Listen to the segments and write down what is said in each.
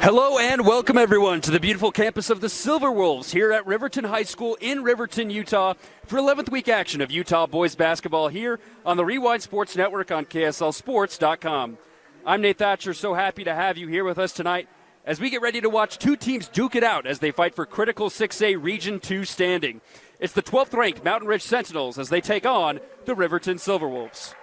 Hello and welcome everyone to the beautiful campus of the Silverwolves here at Riverton High School in Riverton, Utah for 11th week action of Utah boys basketball here on the Rewind Sports Network on KSLSports.com. I'm Nate Thatcher, so happy to have you here with us tonight as we get ready to watch two teams duke it out as they fight for critical 6A Region 2 standing. It's the 12th ranked Mountain Ridge Sentinels as they take on the Riverton Silverwolves.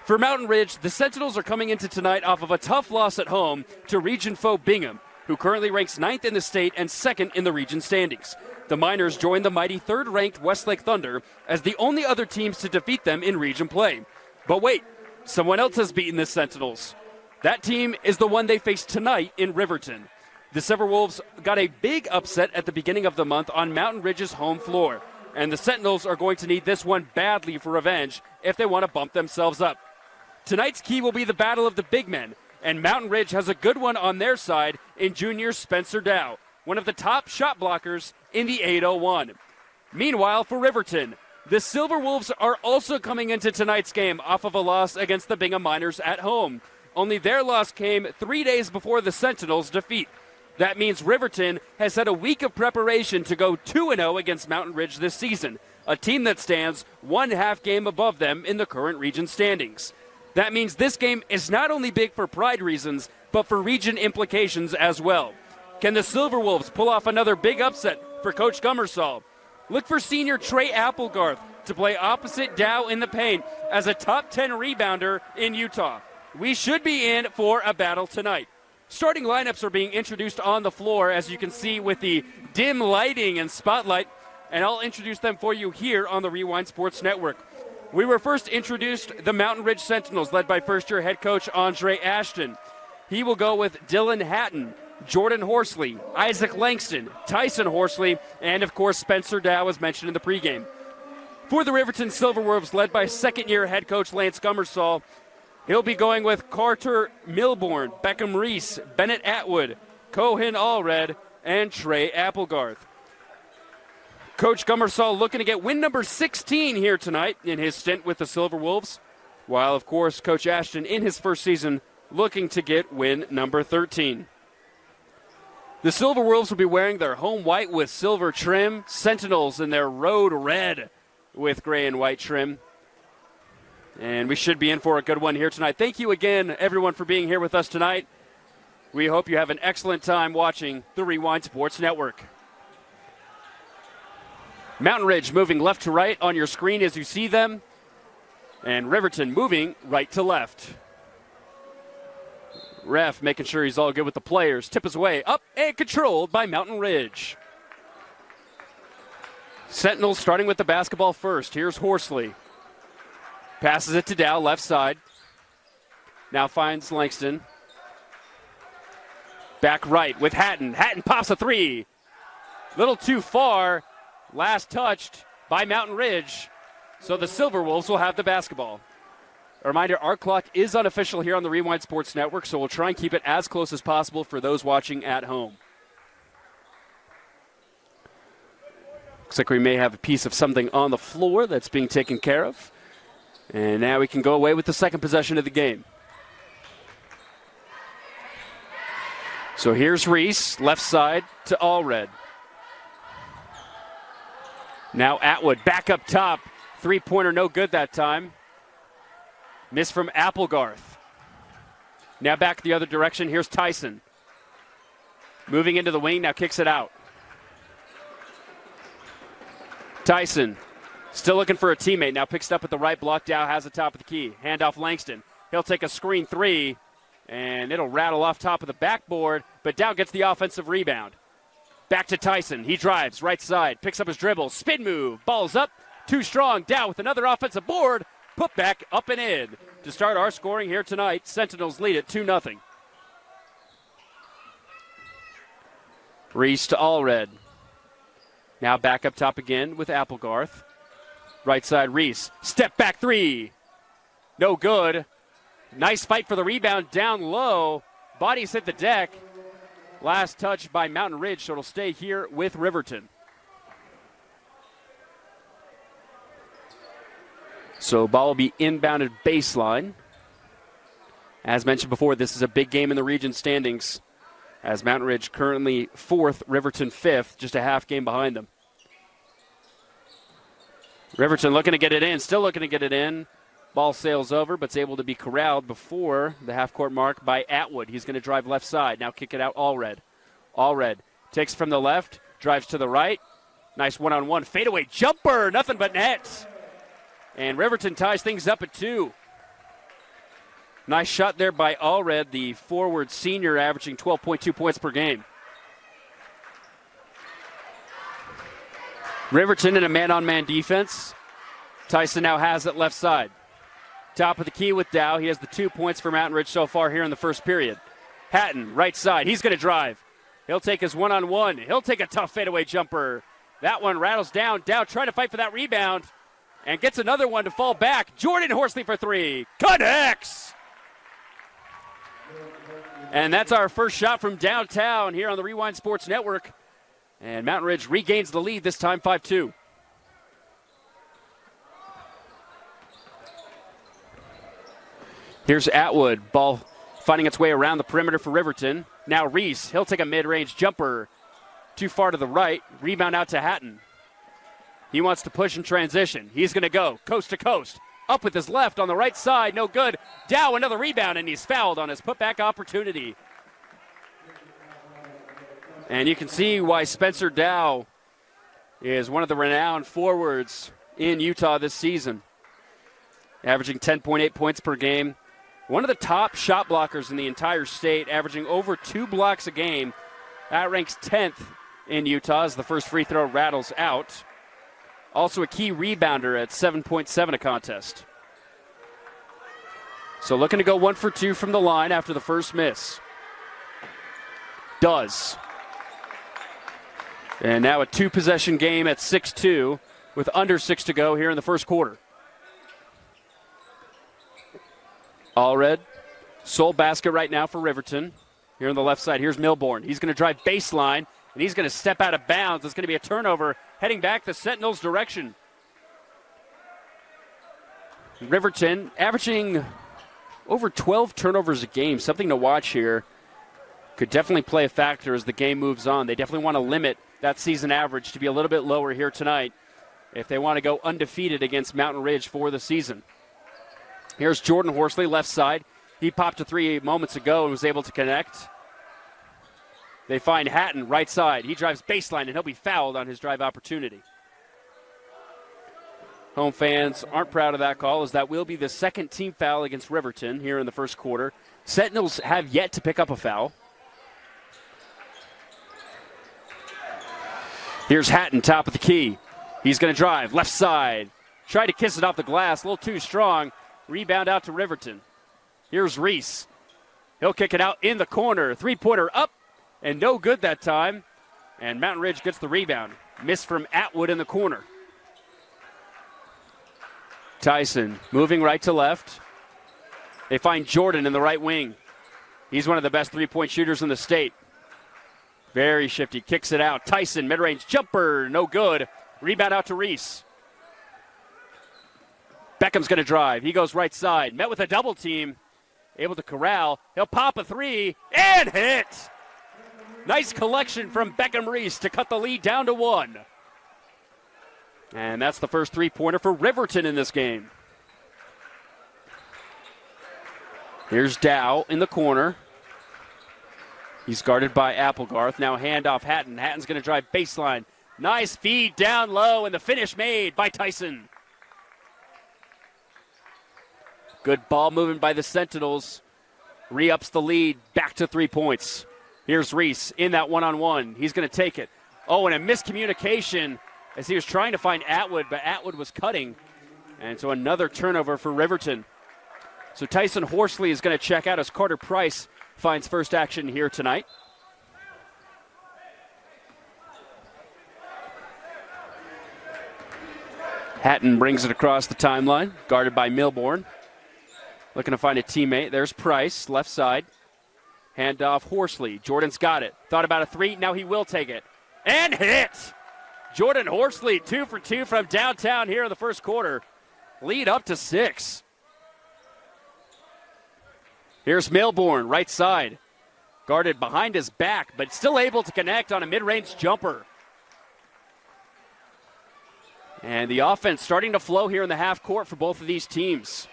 For Mountain Ridge, the Sentinels are coming into tonight off of a tough loss at home to region foe Bingham, who currently ranks 9th in the state and 2nd in the region standings. The Miners join the mighty 3rd-ranked Westlake Thunder as the only other teams to defeat them in region play. But wait, someone else has beaten the Sentinels. That team is the one they face tonight in Riverton. The Silverwolves got a big upset at the beginning of the month on Mountain Ridge's home floor, and the Sentinels are going to need this one badly for revenge if they want to bump themselves up. Tonight's key will be the battle of the big men, and Mountain Ridge has a good one on their side in junior Spencer Dow, one of the top shot blockers in the 801. Meanwhile, for Riverton, the Silverwolves are also coming into tonight's game off of a loss against the Bingham Miners at home. Only their loss came 3 days before the Sentinels' defeat. That means Riverton has had a week of preparation to go 2-0 against Mountain Ridge this season, a team that stands one half game above them in the current region standings. That means this game is not only big for pride reasons, but for region implications as well. Can the Silverwolves pull off another big upset for Coach Gummersall? Look for senior Trey Applegarth to play opposite Dow in the paint as a top 10 rebounder in Utah. We should be in for a battle tonight. Starting lineups are being introduced on the floor, as you can see with the dim lighting and spotlight, and I'll introduce them for you here on the Rewind Sports Network. We were first introduced the Mountain Ridge Sentinels, led by first-year head coach Andre Ashton. He will go with Dylan Hatton, Jordan Horsley, Isaac Langston, Tyson Horsley, and, of course, Spencer Dow, as mentioned in the pregame. For the Riverton Silverwolves, led by second-year head coach Lance Gummersall, he'll be going with Carter Milbourne, Beckham Reese, Bennett Atwood, Cohen Allred, and Trey Applegarth. Coach Gummersall looking to get win number 16 here tonight in his stint with the Silverwolves, while, of course, Coach Ashton in his first season looking to get win number 13. The Silverwolves will be wearing their home white with silver trim, Sentinels in their road red with gray and white trim. And we should be in for a good one here tonight. Thank you again, everyone, for being here with us tonight. We hope you have an excellent time watching the Rewind Sports Network. Mountain Ridge moving left to right on your screen as you see them, and Riverton moving right to left. Ref making sure he's all good with the players. Tip is away, up and controlled by Mountain Ridge. Sentinels starting with the basketball first. Here's Horsley. Passes it to Dow, left side. Now finds Langston. Back right with Hatton. Hatton pops a three. Little too far. Last touched by Mountain Ridge. So the Silverwolves will have the basketball. A reminder, our clock is unofficial here on the Rewind Sports Network, so we'll try and keep it as close as possible for those watching at home. Looks like we may have a piece of something on the floor that's being taken care of. And now we can go away with the second possession of the game. So here's Reese, left side to Allred. Now Atwood back up top. Three-pointer no good that time. Miss from Applegarth. Now back the other direction. Here's Tyson. Moving into the wing, now kicks it out. Tyson still looking for a teammate. Now picks it up at the right block. Dow has the top of the key. Handoff Langston. He'll take a screen three, and it'll rattle off top of the backboard, but Dow gets the offensive rebound. Back to Tyson. He drives right side, picks up his dribble, spin move, ball's up, too strong. Dow with another offensive board, put back up and in. To start our scoring here tonight, Sentinels lead it 2-0. Reese to Allred. Now back up top again with Applegarth. Right side, Reese. Step back three. No good. Nice fight for the rebound down low. Bodies hit the deck. Last touch by Mountain Ridge, so it'll stay here with Riverton. So ball will be inbounded baseline. As mentioned before, this is a big game in the region standings, as Mountain Ridge currently 4th, Riverton 5th, just a half game behind them. Riverton looking to get it in, still looking to get it in. Ball sails over, but is able to be corralled before the half-court mark by Atwood. He's going to drive left side. Now kick it out, Allred. Allred takes from the left, drives to the right. Nice one-on-one fadeaway jumper, nothing but net. And Riverton ties things up at 2. Nice shot there by Allred, the forward senior, averaging 12.2 points per game. Riverton in a man-on-man defense. Tyson now has it left side. Top of the key with Dow. He has the 2 points for Mountain Ridge so far here in the first period. Hatton, right side. He's going to drive. He'll take his one-on-one. He'll take a tough fadeaway jumper. That one rattles down. Dow trying to fight for that rebound and gets another one to fall back. Jordan Horsley for 3. Connects! And that's our first shot from downtown here on the Rewind Sports Network. And Mountain Ridge regains the lead, this time 5-2. Here's Atwood, ball finding its way around the perimeter for Riverton. Now Reese, he'll take a mid-range jumper. Too far to the right, rebound out to Hatton. He wants to push in transition. He's going to go coast to coast. Up with his left on the right side, no good. Dow another rebound, and he's fouled on his putback opportunity. And you can see why Spencer Dow is one of the renowned forwards in Utah this season. Averaging 10.8 points per game. One of the top shot blockers in the entire state, averaging over 2 blocks a game. That ranks 10th in Utah as the first free throw rattles out. Also a key rebounder at 7.7 a contest. So looking to go 1 for 2 from the line after the first miss. Does. And now a 2-possession game at 6-2 with under 6 to go here in the first quarter. Allred, sole basket right now for Riverton. Here on the left side, here's Milbourne. He's going to drive baseline, and he's going to step out of bounds. It's going to be a turnover heading back the Sentinels' direction. Riverton averaging over 12 turnovers a game, something to watch here. Could definitely play a factor as the game moves on. They definitely want to limit that season average to be a little bit lower here tonight if they want to go undefeated against Mountain Ridge for the season. Here's Jordan Horsley, left side. He popped a 3 moments ago and was able to connect. They find Hatton, right side. He drives baseline, and he'll be fouled on his drive opportunity. Home fans aren't proud of that call, as that will be the second team foul against Riverton here in the first quarter. Sentinels have yet to pick up a foul. Here's Hatton, top of the key. He's going to drive, left side. Try to kiss it off the glass, a little too strong. Rebound out to Riverton. Here's Reese. He'll kick it out in the corner. 3-pointer up, and no good that time. And Mountain Ridge gets the rebound. Miss from Atwood in the corner. Tyson moving right to left. They find Jordan in the right wing. He's one of the best 3-point shooters in the state. Very shifty, kicks it out. Tyson, mid-range jumper, no good. Rebound out to Reese. Beckham's going to drive. He goes right side. Met with a double team. Able to corral. He'll pop a 3 and hit. Nice collection from Beckham Reese to cut the lead down to 1. And that's the first 3-pointer for Riverton in this game. Here's Dow in the corner. He's guarded by Applegarth. Now handoff Hatton. Hatton's going to drive baseline. Nice feed down low, and the finish made by Tyson. Good ball movement by the Sentinels. Re-ups the lead back to 3 points. Here's Reese in that one-on-one. He's going to take it. Oh, and a miscommunication as he was trying to find Atwood, but Atwood was cutting. And so another turnover for Riverton. So Tyson Horsley is going to check out as Carter Price finds first action here tonight. Hatton brings it across the timeline, guarded by Milbourne. Looking to find a teammate. There's Price, left side. Handoff Horsley. Jordan's got it. Thought about a three. Now he will take it. And hit! Jordan Horsley, 2 for 2 from downtown here in the first quarter. Lead up to 6. Here's Milborn, right side. Guarded behind his back, but still able to connect on a mid-range jumper. And the offense starting to flow here in the half court for both of these teams.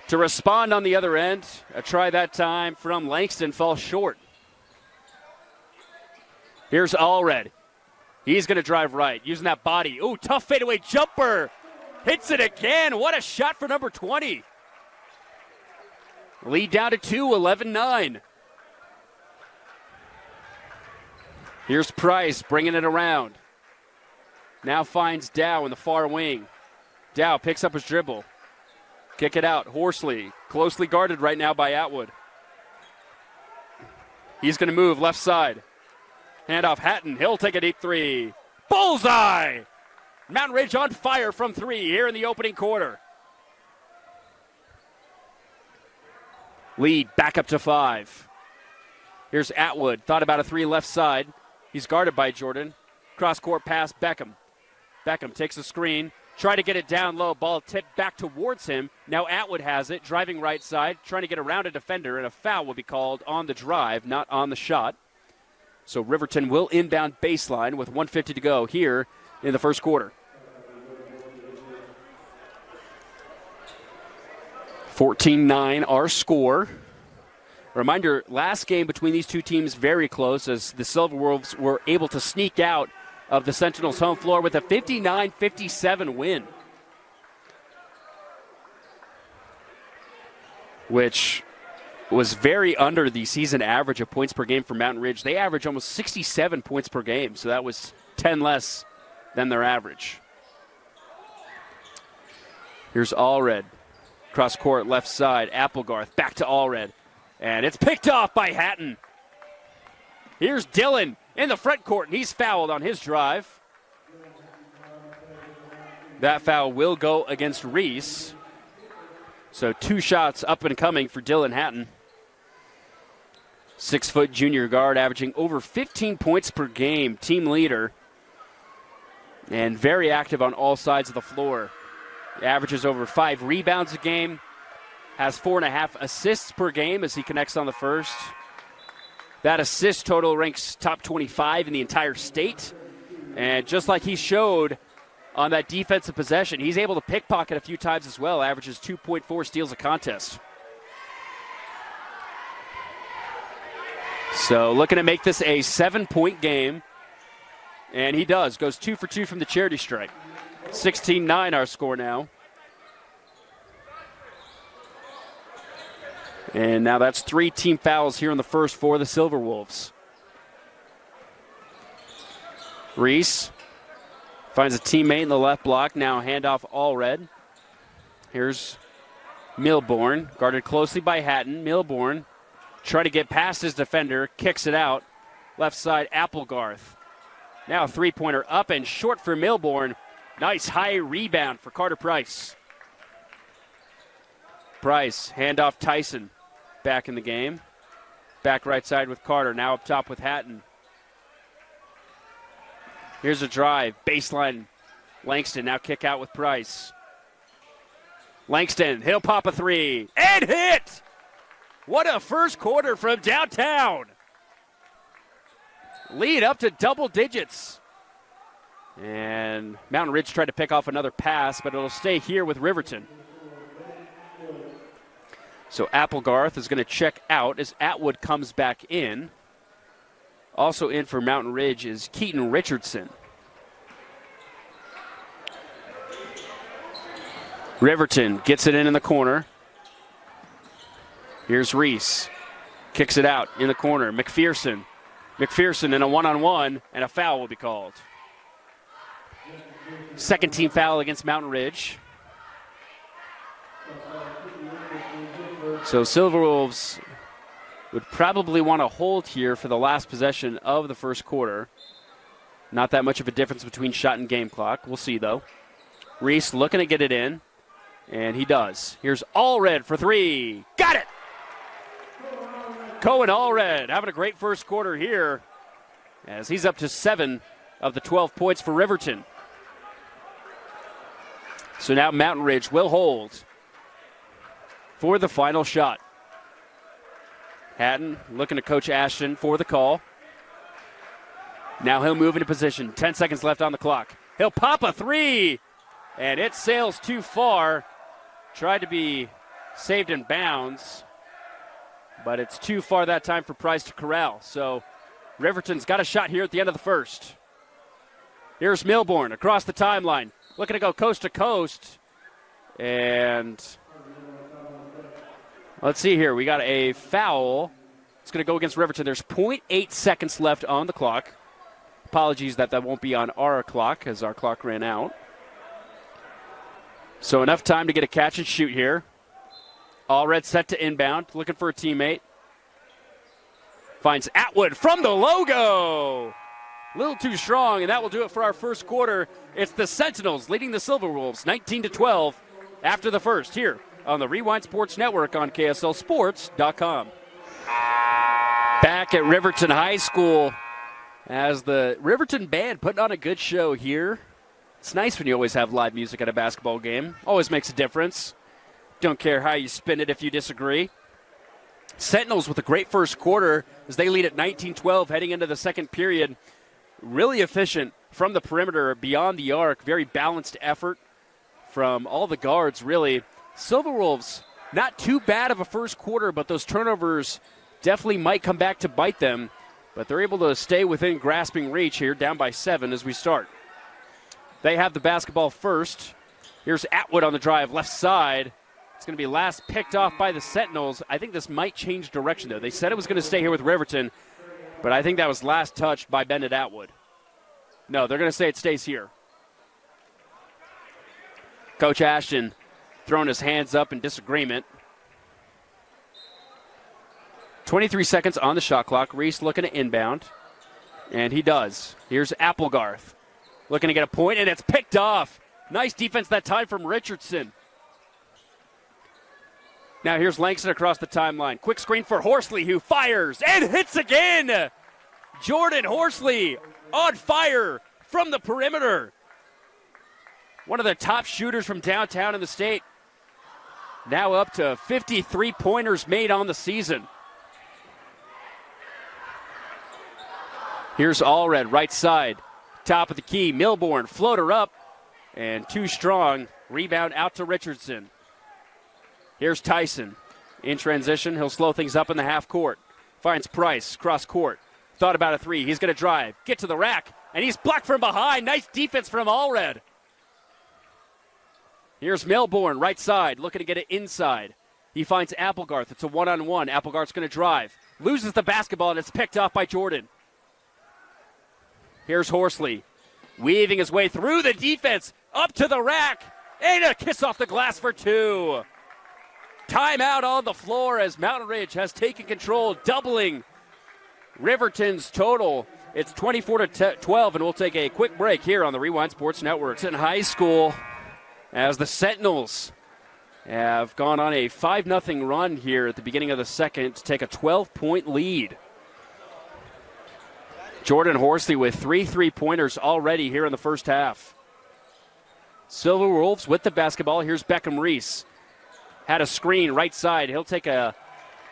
To respond on the other end, a try that time from Langston falls short. Here's Allred. He's going to drive right, using that body. Ooh, tough fadeaway jumper. Hits it again. What a shot for number 20. Lead down to 2, 11-9. Here's Price bringing it around. Now finds Dow in the far wing. Dow picks up his dribble. Kick it out. Horsley closely guarded right now by Atwood. He's going to move left side. Handoff Hatton. He'll take a deep three. Bullseye! Mountain Ridge on fire from 3 here in the opening quarter. Lead back up to 5. Here's Atwood. Thought about a 3 left side. He's guarded by Jordan. Cross-court pass, Beckham. Beckham takes a screen. Try to get it down low. Ball tipped back towards him. Now Atwood has it, driving right side, trying to get around a defender, and a foul will be called on the drive, not on the shot. So Riverton will inbound baseline with 1:50 to go here in the first quarter. 14-9 our score. Reminder, last game between these two teams very close as the Silverwolves were able to sneak out of the Sentinels' home floor with a 59-57 win, which was very under the season average of points per game for Mountain Ridge. They average almost 67 points per game, so that was 10 less than their average. Here's Allred. Cross court left side, Applegarth back to Allred. And it's picked off by Hatton. Here's Dillon in the front court, and he's fouled on his drive. That foul will go against Reese. So 2 shots up and coming for Dillon Hatton. 6-foot junior guard averaging over 15 points per game, team leader. And very active on all sides of the floor. Averages over 5 rebounds a game. Has 4.5 assists per game as he connects on the first. That assist total ranks top 25 in the entire state. And just like he showed on that defensive possession, he's able to pickpocket a few times as well. Averages 2.4 steals a contest. So looking to make this a 7-point game. And he does. Goes 2 for 2 from the charity stripe. 16-9 our score now. And now that's 3 team fouls here in the first for the Silverwolves. Reese finds a teammate in the left block. Now handoff Allred. Here's Milborn, guarded closely by Hatton. Milborn try to get past his defender, kicks it out. Left side, Applegarth. Now a three-pointer up and short for Milborn. Nice high rebound for Carter Price. Price, handoff Tyson. Back in the game. Back right side with Carter. Now up top with Hatton. Here's a drive. Baseline. Langston now kick out with Price. Langston, he'll pop a 3. And hit! What a first quarter from downtown. Lead up to double digits. And Mountain Ridge tried to pick off another pass, but it'll stay here with Riverton. So Applegarth is going to check out as Atwood comes back in. Also in for Mountain Ridge is Keaton Richardson. Riverton gets it in the corner. Here's Reese. Kicks it out in the corner. McPherson. McPherson in a one-on-one, and a foul will be called. Second team foul against Mountain Ridge. So Silverwolves would probably want to hold here for the last possession of the first quarter. Not that much of a difference between shot and game clock. We'll see, though. Reese looking to get it in. And he does. Here's Allred for three. Got it! Cohen Allred having a great first quarter here as he's up to 7 of the 12 points for Riverton. So now Mountain Ridge will hold for the final shot. Hatton looking to Coach Ashton for the call. Now he'll move into position. 10 seconds left on the clock. He'll pop a three, and it sails too far. Tried to be saved in bounds, but it's too far that time for Price to corral. So Riverton's got a shot here at the end of the first. Here's Milbourne across the timeline, looking to go coast to coast. And let's see here. We got a foul. It's going to go against Riverton. There's 0.8 seconds left on the clock. Apologies that won't be on our clock as our clock ran out. So enough time to get a catch and shoot here. Allred set to inbound, looking for a teammate. Finds Atwood from the logo. A little too strong, and that will do it for our first quarter. It's the Sentinels leading the Silverwolves 19-12 after the first here on the Rewind Sports Network on KSLSports.com. Back at Riverton High School as the Riverton band putting on a good show here. It's nice when you always have live music at a basketball game. Always makes a difference. Don't care how you spin it if you disagree. Sentinels with a great first quarter as they lead at 19-12 heading into the second period. Really efficient from the perimeter beyond the arc. Very balanced effort from all the guards, really. Silverwolves, not too bad of a first quarter, but those turnovers definitely might come back to bite them. But they're able to stay within grasping reach here, down by 7 as we start. They have the basketball first. Here's Atwood on the drive, left side. It's going to be last picked off by the Sentinels. I think this might change direction, though. They said it was going to stay here with Riverton, but I think that was last touched by Bennett Atwood. No, they're going to say it stays here. Coach Ashton throwing his hands up in disagreement. 23 seconds on the shot clock. Reese looking to inbound, and he does. Here's Applegarth looking to get a point, and it's picked off. Nice defense that time from Richardson. Now here's Langston across the timeline. Quick screen for Horsley, who fires and hits again. Jordan Horsley on fire from the perimeter. One of the top shooters from downtown in the state. Now up to 53 pointers made on the season. Here's Allred, right side. Top of the key, Milbourne, floater up, and too strong. Rebound out to Richardson. Here's Tyson. In transition, he'll slow things up in the half court. Finds Price, cross court. Thought about a three. He's going to drive, get to the rack, and he's blocked from behind. Nice defense from Allred. Here's Milbourne, right side, looking to get it inside. He finds Applegarth. It's a one-on-one. Applegarth's going to drive. Loses the basketball, and it's picked off by Jordan. Here's Horsley, weaving his way through the defense, up to the rack, and a kiss off the glass for two. Timeout on the floor as Mountain Ridge has taken control, doubling Riverton's total. It's 24-12, and we'll take a quick break here on the Rewind Sports Network. It's in high school as the Sentinels have gone on a 5-0 run here at the beginning of the second to take a 12-point lead. Jordan Horsley with 3 3-pointers already here in the first half. Silverwolves with the basketball. Here's Beckham Reese. Had a screen right side. He'll take a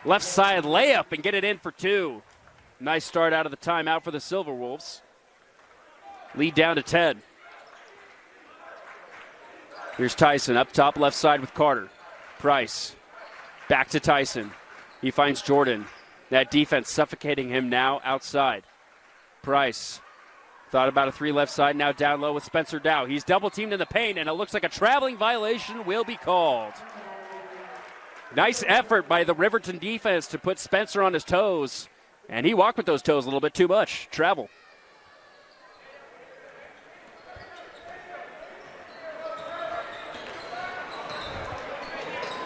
left side layup and get it in for two. Nice start out of the timeout for the Silverwolves. Lead down to 10. Here's Tyson up top left side with Carter. Price. Back to Tyson. He finds Jordan. That defense suffocating him now outside. Price thought about a three left side, now down low with Spencer Dow. He's double teamed in the paint, and it looks like a traveling violation will be called. Nice effort by the Riverton defense to put Spencer on his toes, and he walked with those toes a little bit too much. Travel.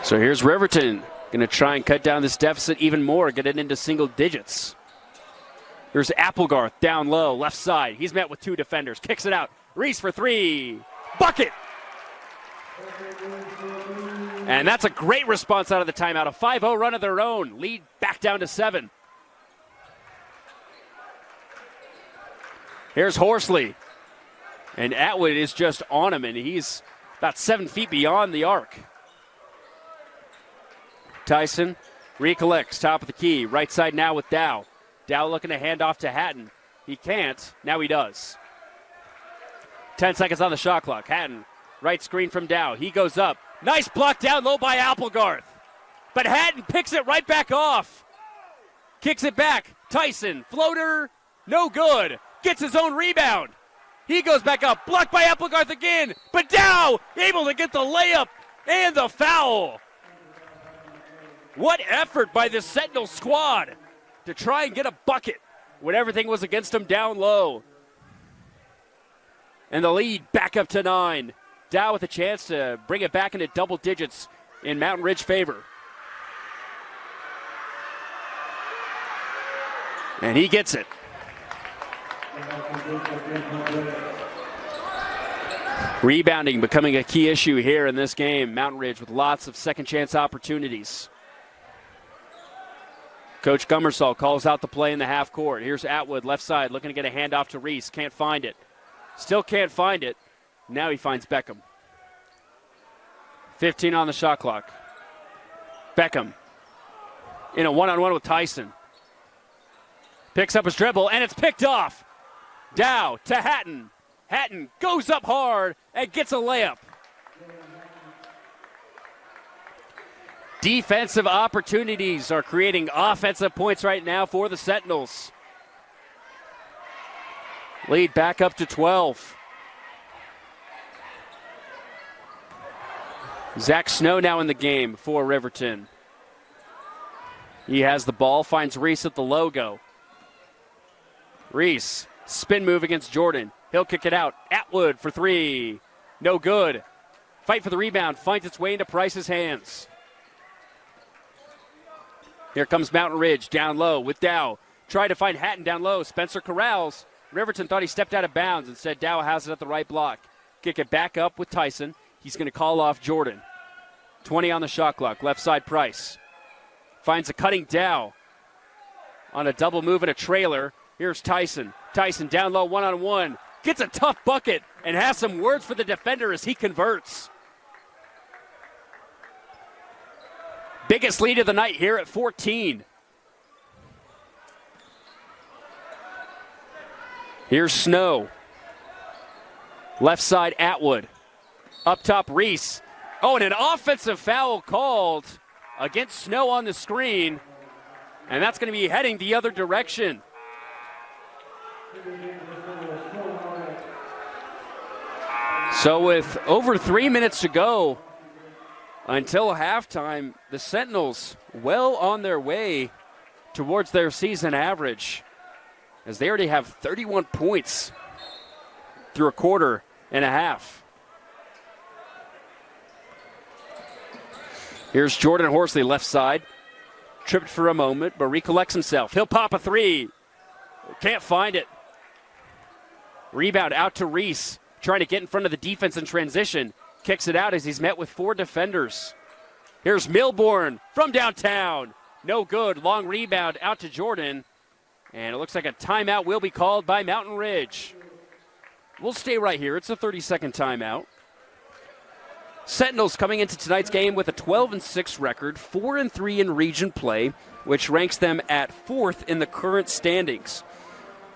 So here's Riverton going to try and cut down this deficit even more, get it into single digits. Here's Applegarth down low, left side. He's met with two defenders. Kicks it out. Reese for three. Bucket! And that's a great response out of the timeout. A 5-0 run of their own. Lead back down to 7. Here's Horsley. And Atwood is just on him, and he's about 7 feet beyond the arc. Tyson recollects, top of the key. Right side now with Dow. Dow looking to hand off to Hatton. He can't. Now he does. 10 seconds on the shot clock. Hatton, right screen from Dow. He goes up. Nice block down low by Applegarth. But Hatton picks it right back off. Kicks it back. Tyson, floater, no good. Gets his own rebound. He goes back up. Blocked by Applegarth again. But Dow able to get the layup and the foul. What effort by the Sentinel squad to try and get a bucket when everything was against him down low. And the lead back up to 9. Dow with a chance to bring it back into double digits in Mountain Ridge favor. And he gets it. Rebounding becoming a key issue here in this game. Mountain Ridge with lots of second chance opportunities. Coach Gummersall calls out the play in the half court. Here's Atwood, left side, looking to get a handoff to Reese. Can't find it. Still can't find it. Now he finds Beckham. 15 on the shot clock. Beckham in a one-on-one with Tyson. Picks up his dribble, and it's picked off. Dow to Hatton. Hatton goes up hard and gets a layup. Defensive opportunities are creating offensive points right now for the Sentinels. Lead back up to 12. Zach Snow now in the game for Riverton. He has the ball, finds Reese at the logo. Reese, spin move against Jordan. He'll kick it out. Atwood for 3. No good. Fight for the rebound, finds its way into Price's hands. Here comes Mountain Ridge down low with Dow. Tried to find Hatton down low. Spencer corrals. Riverton thought he stepped out of bounds. Instead, Dow has it at the right block. Kick it back up with Tyson. He's going to call off Jordan. 20 on the shot clock. Left side Price. Finds a cutting Dow on a double move and a trailer. Here's Tyson. Tyson down low one-on-one. Gets a tough bucket and has some words for the defender as he converts. Biggest lead of the night here at 14. Here's Snow. Left side Atwood. Up top Reese. Oh, and an offensive foul called against Snow on the screen. And that's going to be heading the other direction. So with over 3 minutes to go until halftime, the Sentinels well on their way towards their season average, as they already have 31 points through a quarter and a half. Here's Jordan Horsley, left side. Tripped for a moment, but recollects himself. He'll pop a 3. Can't find it. Rebound out to Reese, trying to get in front of the defense in transition. Kicks it out as he's met with 4 defenders. Here's Milbourne from downtown. No good. Long rebound out to Jordan. And it looks like a timeout will be called by Mountain Ridge. We'll stay right here. It's a 30-second timeout. Sentinels coming into tonight's game with a 12-6 record, 4-3 in region play, which ranks them at 4th in the current standings.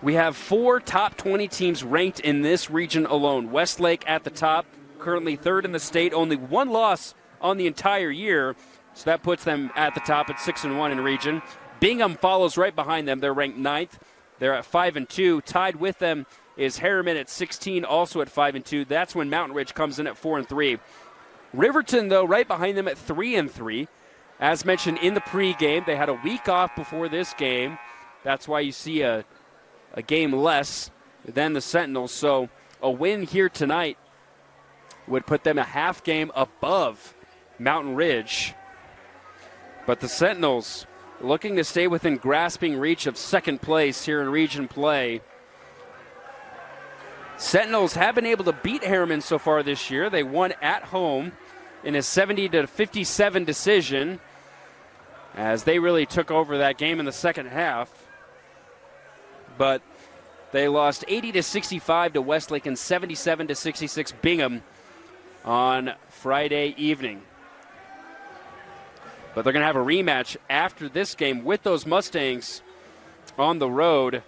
We have 4 top 20 teams ranked in this region alone. Westlake at the top, currently 3rd in the state, only 1 loss on the entire year, so that puts them at the top at 6-1 in region. Bingham follows right behind them. They're ranked 9th. They're at 5-2. Tied with them is Harriman at 16, also at 5-2. That's when Mountain Ridge comes in at 4-3. Riverton, though, right behind them at 3-3. As mentioned in the pregame, they had a week off before this game. That's why you see a game less than the Sentinels. So a win here tonight would put them a half game above Mountain Ridge. But the Sentinels looking to stay within grasping reach of second place here in region play. Sentinels have been able to beat Harriman so far this year. They won at home in a 70-57 decision, as they really took over that game in the second half. But they lost 80-65 to Westlake and 77-66 Bingham on Friday evening. But they're going to have a rematch after this game with those Mustangs on the road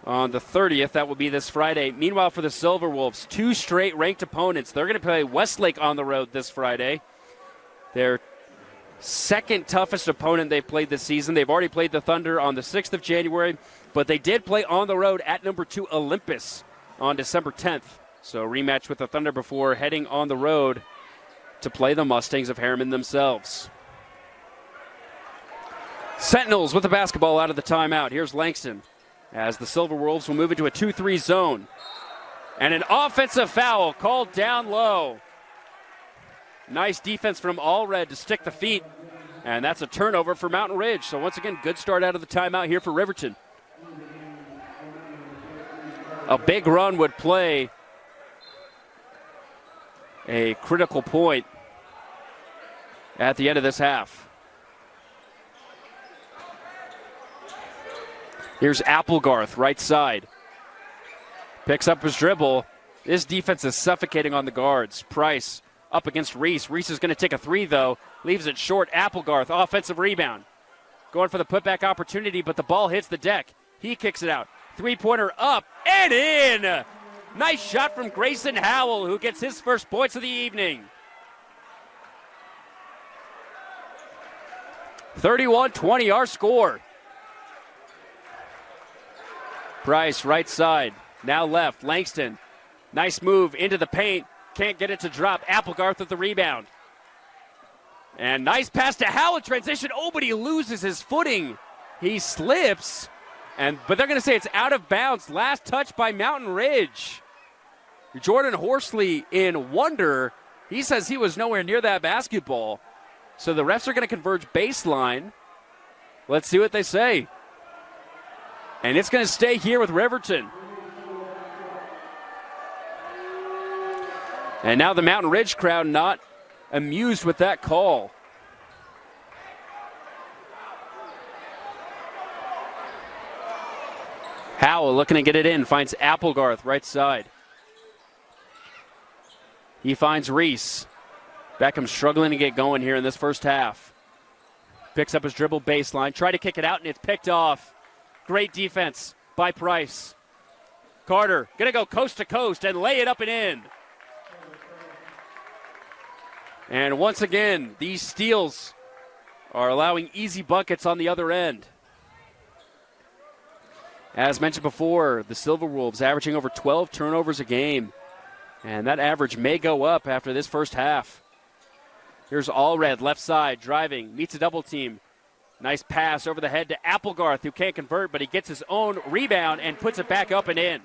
on the 30th. That will be this Friday. Meanwhile, for the Silverwolves, 2 straight ranked opponents. They're going to play Westlake on the road this Friday. Their second toughest opponent they played this season. They've already played the Thunder on the 6th of January, but they did play on the road at number 2 Olympus on December 10th. So rematch with the Thunder before heading on the road to play the Mustangs of Harriman themselves. Sentinels with the basketball out of the timeout. Here's Langston as the Silverwolves will move into a 2-3 zone. And an offensive foul called down low. Nice defense from Allred to stick the feet. And that's a turnover for Mountain Ridge. So once again, good start out of the timeout here for Riverton. A big run would play a critical point at the end of this half. Here's Applegarth, right side. Picks up his dribble. This defense is suffocating on the guards. Price up against Reese. Reese is going to take a 3, though. Leaves it short. Applegarth, offensive rebound. Going for the putback opportunity, but the ball hits the deck. He kicks it out. 3-pointer up and in. Nice shot from Grayson Howell, who gets his first points of the evening. 31-20, our score. Price, right side. Now left. Langston. Nice move into the paint. Can't get it to drop. Applegarth with the rebound. And nice pass to Howell. Transition. Oh, but he loses his footing. He slips. But they're going to say it's out of bounds. Last touch by Mountain Ridge. Jordan Horsley in wonder. He says he was nowhere near that basketball. So the refs are going to converge baseline. Let's see what they say. And it's going to stay here with Riverton. And now the Mountain Ridge crowd not amused with that call. Howell looking to get it in, finds Applegarth, right side. He finds Reese. Beckham struggling to get going here in this first half. Picks up his dribble baseline, try to kick it out, and it's picked off. Great defense by Price. Carter going to go coast to coast and lay it up and in. And once again, these steals are allowing easy buckets on the other end. As mentioned before, the Silverwolves averaging over 12 turnovers a game. And that average may go up after this first half. Here's Allred, left side, driving, meets a double team. Nice pass over the head to Applegarth, who can't convert, but he gets his own rebound and puts it back up and in.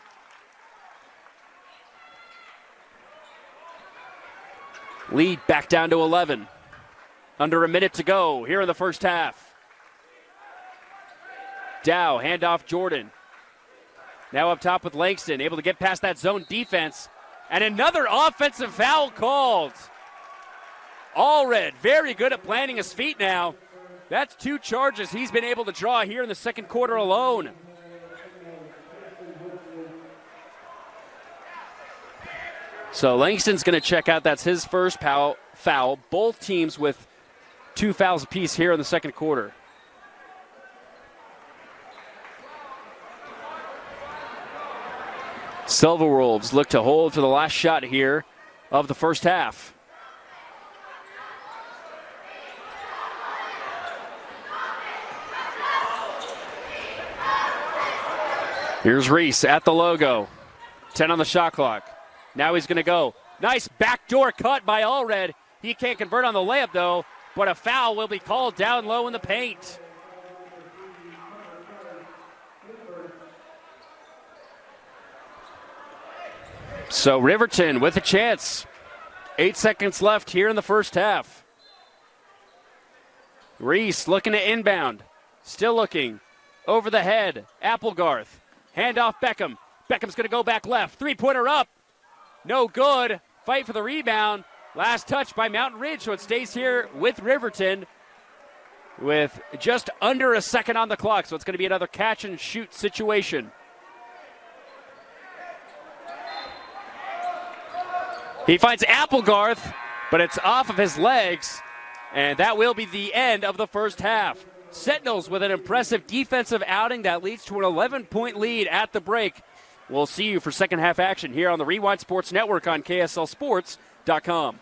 Lead back down to 11. Under a minute to go here in the first half. Dow, handoff Jordan. Now up top with Langston, able to get past that zone defense. And another offensive foul called. Allred, very good at planting his feet now. That's 2 charges he's been able to draw here in the second quarter alone. So Langston's going to check out. That's his first foul. Both teams with 2 fouls apiece here in the second quarter. Silverwolves look to hold for the last shot here of the first half. Here's Reese at the logo. 10 on the shot clock. Now he's going to go. Nice backdoor cut by Allred. He can't convert on the layup, though, but a foul will be called down low in the paint. So Riverton with a chance. 8 seconds left here in the first half. Reese looking to inbound. Still looking. Over the head. Applegarth. Handoff Beckham. Beckham's going to go back left. 3-pointer up. No good. Fight for the rebound. Last touch by Mountain Ridge, so it stays here with Riverton with just under a second on the clock. So it's going to be another catch and shoot situation. He finds Applegarth, but it's off of his legs, and that will be the end of the first half. Sentinels with an impressive defensive outing that leads to an 11-point lead at the break. We'll see you for second half action here on the Rewind Sports Network on KSLSports.com.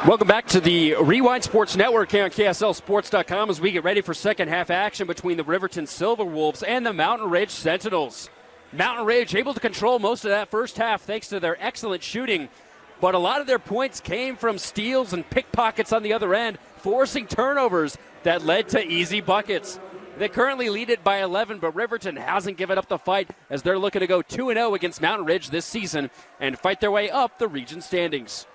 Welcome back to the Rewind Sports Network here on KSLSports.com as we get ready for second half action between the Riverton Silverwolves and the Mountain Ridge Sentinels. Mountain Ridge able to control most of that first half thanks to their excellent shooting, but a lot of their points came from steals and pickpockets on the other end, forcing turnovers that led to easy buckets. They currently lead it by 11, but Riverton hasn't given up the fight as they're looking to go 2-0 against Mountain Ridge this season and fight their way up the region standings.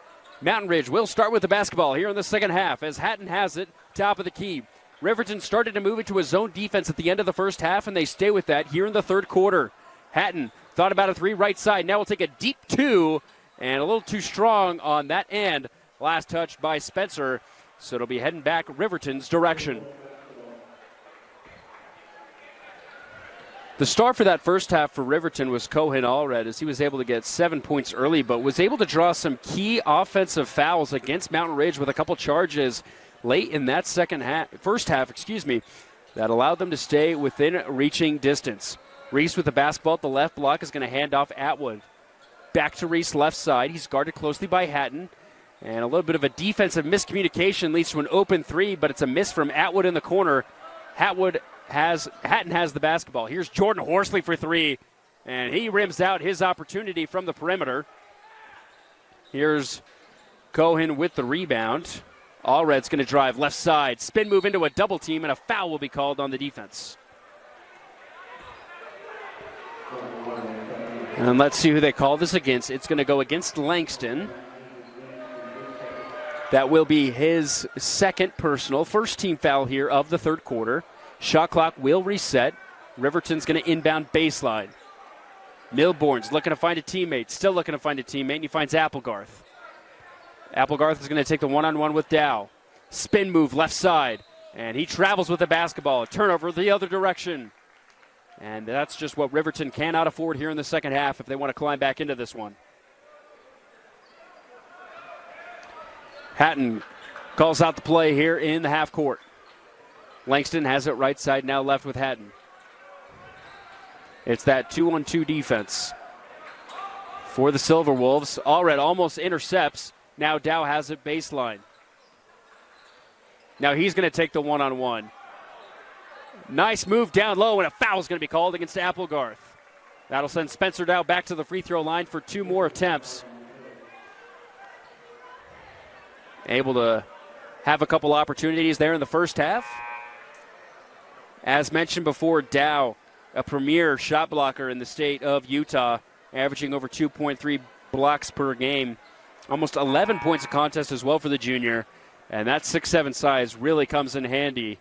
Mountain Ridge will start with the basketball here in the second half as Hatton has it, top of the key. Riverton started to move into a zone defense at the end of the first half, and they stay with that here in the third quarter. Hatton thought about a three right side. Now we'll take a deep two, and a little too strong on that end. Last touch by Spencer, so it'll be heading back Riverton's direction. The star for that first half for Riverton was Cohen Allred, as he was able to get 7 points early, but was able to draw some key offensive fouls against Mountain Ridge with a couple charges late in that first half, that allowed them to stay within reaching distance. Reese with the basketball at the left block is going to hand off Atwood. Back to Reese left side. He's guarded closely by Hatton. And a little bit of a defensive miscommunication leads to an open three, but it's a miss from Atwood in the corner. Hatton has the basketball. Here's Jordan Horsley for three, and he rims out his opportunity from the perimeter. Here's Cohen with the rebound. Allred's going to drive left side, spin move into a double team, and a foul will be called on the defense. And let's see who they call this against. It's going to go against Langston. That will be his second personal, first team foul here of the third quarter. Shot clock will reset. Riverton's going to inbound baseline. Milborn's looking to find a teammate, still looking to find a teammate, and he finds Applegarth. Applegarth is going to take the one-on-one with Dow. Spin move left side, and he travels with the basketball. A turnover the other direction. And that's just what Riverton cannot afford here in the second half if they want to climb back into this one. Hatton calls out the play here in the half court. Langston has it right side, now left with Hatton. It's that 2-on-2 defense for the Silverwolves. Allred almost intercepts. Now Dow has it baseline. Now he's going to take the one-on-one. Nice move down low, and a foul is going to be called against Applegarth. That'll send Spencer Dow back to the free throw line for two more attempts. Able to have a couple opportunities there in the first half. As mentioned before, Dow, a premier shot blocker in the state of Utah, averaging over 2.3 blocks per game. Almost 11 points a contest as well for the junior. And that 6'7" size really comes in handy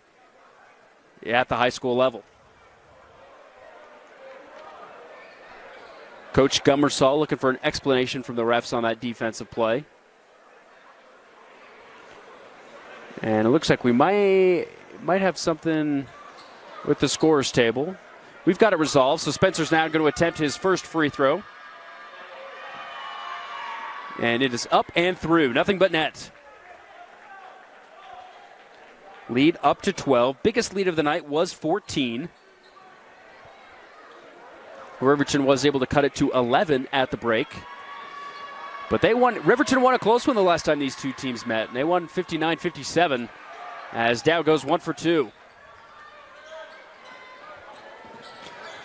at the high school level. Coach Gummersall looking for an explanation from the refs on that defensive play. And it looks like we might have something with the scorer's table. We've got it resolved, so Spencer's now going to attempt his first free throw. And it is up and through, nothing but net. Lead up to 12. Biggest lead of the night was 14. Riverton was able to cut it to 11 at the break. But Riverton won a close one the last time these two teams met, and they won 59-57 as Dow goes 1 for 2.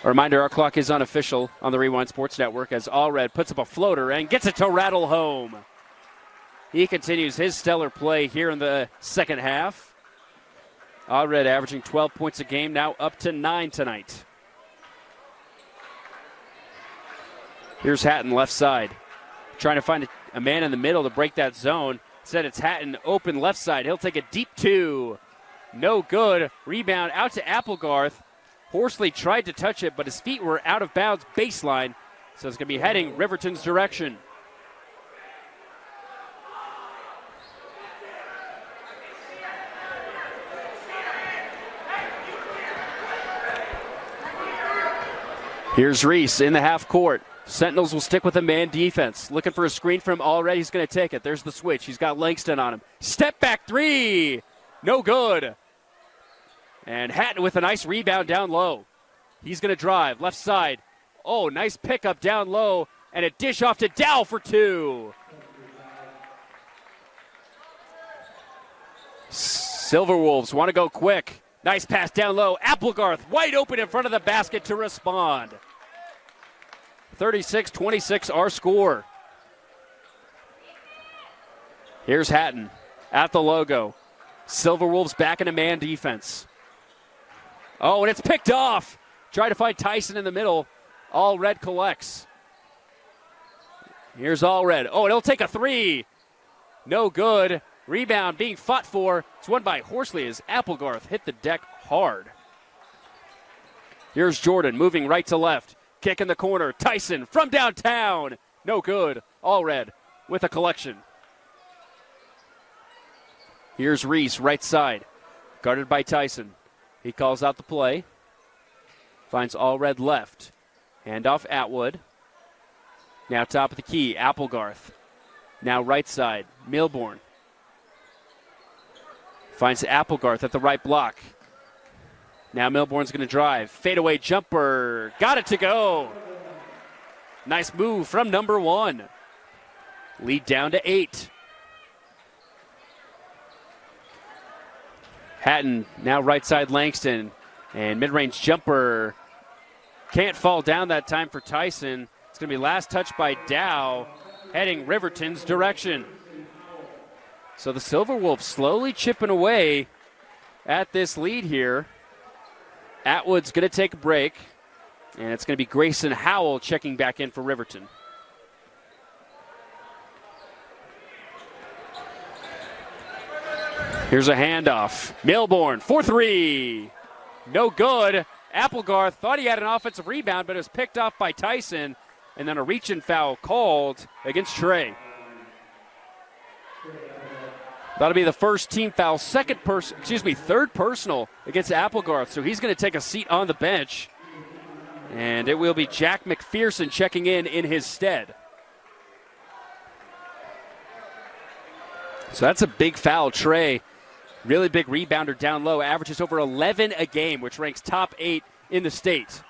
A reminder, our clock is unofficial on the Rewind Sports Network as Allred puts up a floater and gets it to rattle home. He continues his stellar play here in the second half. Allred averaging 12 points a game, now up to 9 tonight. Here's Hatton left side. Trying to find a man in the middle to break that zone. Instead, it's Hatton open left side. He'll take a deep two. No good. Rebound out to Applegarth. Horsley tried to touch it, but his feet were out of bounds baseline. So it's going to be heading Riverton's direction. Here's Reese in the half court. Sentinels will stick with a man defense. Looking for a screen from already. He's going to take it. There's the switch. He's got Langston on him. Step back three. No good. And Hatton with a nice rebound down low. He's going to drive. Left side. Oh, nice pickup down low. And a dish off to Dow for two. Silverwolves want to go quick. Nice pass down low. Applegarth wide open in front of the basket to respond. 36-26 our score. Here's Hatton at the logo. Silverwolves back in a man defense. Oh, and it's picked off. Try to find Tyson in the middle. All Red collects. Here's All Red. Oh, and he'll take a three. No good. Rebound being fought for. It's won by Horsley as Applegarth hit the deck hard. Here's Jordan moving right to left. Kick in the corner. Tyson from downtown. No good. All Red with a collection. Here's Reese right side. Guarded by Tyson. He calls out the play. Finds All Red left. Handoff Atwood. Now top of the key. Applegarth. Now right side. Milbourne. Finds Applegarth at the right block. Now Milbourne's going to drive. Fadeaway jumper. Got it to go. Nice move from number one. Lead down to 8. Hatton now right side Langston. And mid-range jumper. Can't fall down that time for Tyson. It's going to be last touch by Dow. Heading Riverton's direction. So the Silverwolves slowly chipping away at this lead here. Atwood's going to take a break, and it's going to be Grayson Howell checking back in for Riverton. Here's a handoff. Milbourne for three. No good. Applegarth thought he had an offensive rebound, but it was picked off by Tyson, and then a reach-in foul called against Trey. That'll be the first team foul, third personal against Applegarth. So he's going to take a seat on the bench. And it will be Jack McPherson checking in his stead. So that's a big foul. Trey, really big rebounder down low, averages over 11 a game, which ranks top 8 in the state.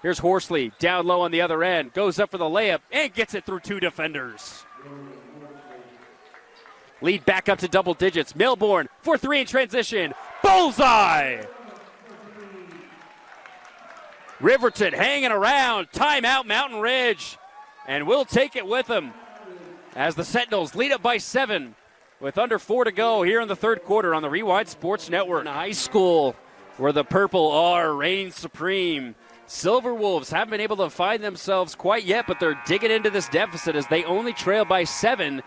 Here's Horsley down low on the other end, goes up for the layup, and gets it through 2 defenders. Lead back up to double digits. Milbourne for 3 in transition. Bullseye! Riverton hanging around. Timeout Mountain Ridge. And we'll take it with them as the Sentinels lead up by 7 with under 4 to go here in the third quarter on the Rewind Sports Network. In high school where the purple are reigning supreme. Silverwolves haven't been able to find themselves quite yet, but they're digging into this deficit as they only trail by 7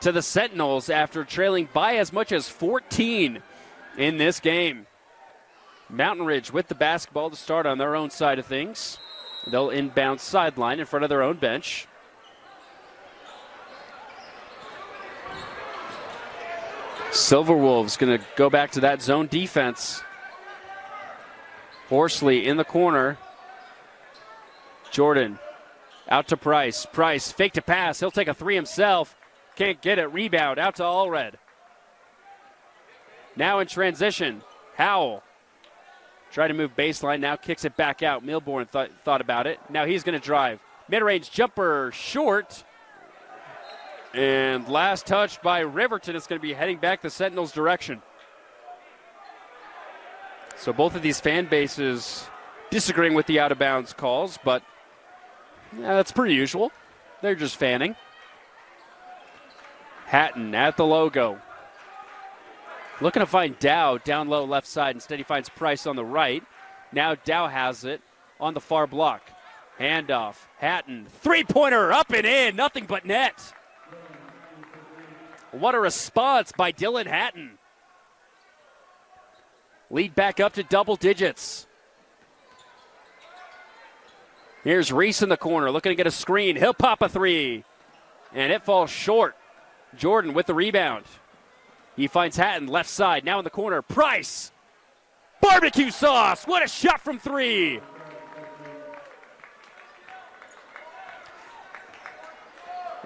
to the Sentinels after trailing by as much as 14 in this game. Mountain Ridge with the basketball to start on their own side of things. They'll inbound sideline in front of their own bench. Silverwolves going to go back to that zone defense. Horsley in the corner. Jordan out to Price. Price fake to pass. He'll take a 3 himself. Can't get it. Rebound out to All Red. Now in transition, Howell. Try to move baseline, now kicks it back out. Milbourne thought about it. Now he's going to drive. Mid-range jumper short. And last touch by Riverton. It's going to be heading back the Sentinels' direction. So both of these fan bases disagreeing with the out-of-bounds calls, but that's pretty usual. They're just fanning. Hatton at the logo. Looking to find Dow down low left side. Instead, he finds Price on the right. Now Dow has it on the far block. Handoff. Hatton. Three-pointer up and in. Nothing but net. What a response by Dylan Hatton. Lead back up to double digits. Here's Reese in the corner looking to get a screen. He'll pop a 3. And it falls short. Jordan with the rebound. He finds Hatton left side. Now in the corner. Price. Barbecue sauce. What a shot from 3.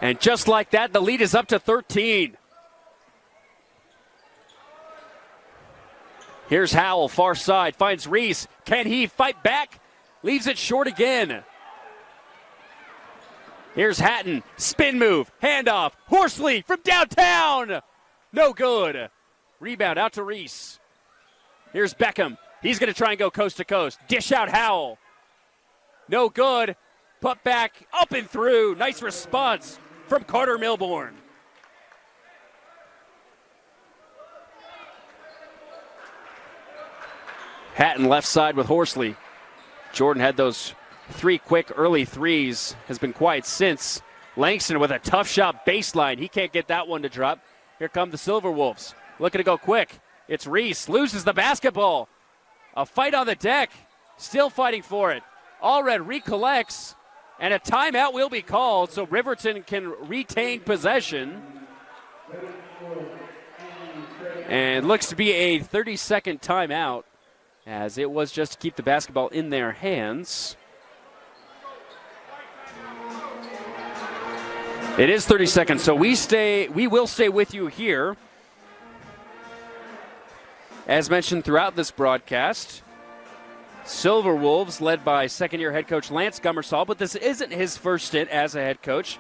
And just like that, the lead is up to 13. Here's Howell, far side, finds Reese. Can he fight back? Leaves it short again. Here's Hatton, spin move, handoff, Horsley from downtown. No good. Rebound out to Reese. Here's Beckham. He's going to try and go coast to coast. Dish out Howell. No good. Put back, up and through. Nice response from Carter Milbourne. Hatton left side with Horsley. Jordan had those 3 quick early threes. Has been quiet since. Langston with a tough shot baseline. He can't get that one to drop. Here come the Silverwolves. Looking to go quick. It's Reese. Loses the basketball. A fight on the deck. Still fighting for it. Allred recollects. And a timeout will be called so Riverton can retain possession. And looks to be a 30-second timeout, as it was just to keep the basketball in their hands. It is 30 seconds, so we will stay with you here. As mentioned throughout this broadcast, Silverwolves led by second-year head coach Lance Gummersall, but this isn't his first stint as a head coach.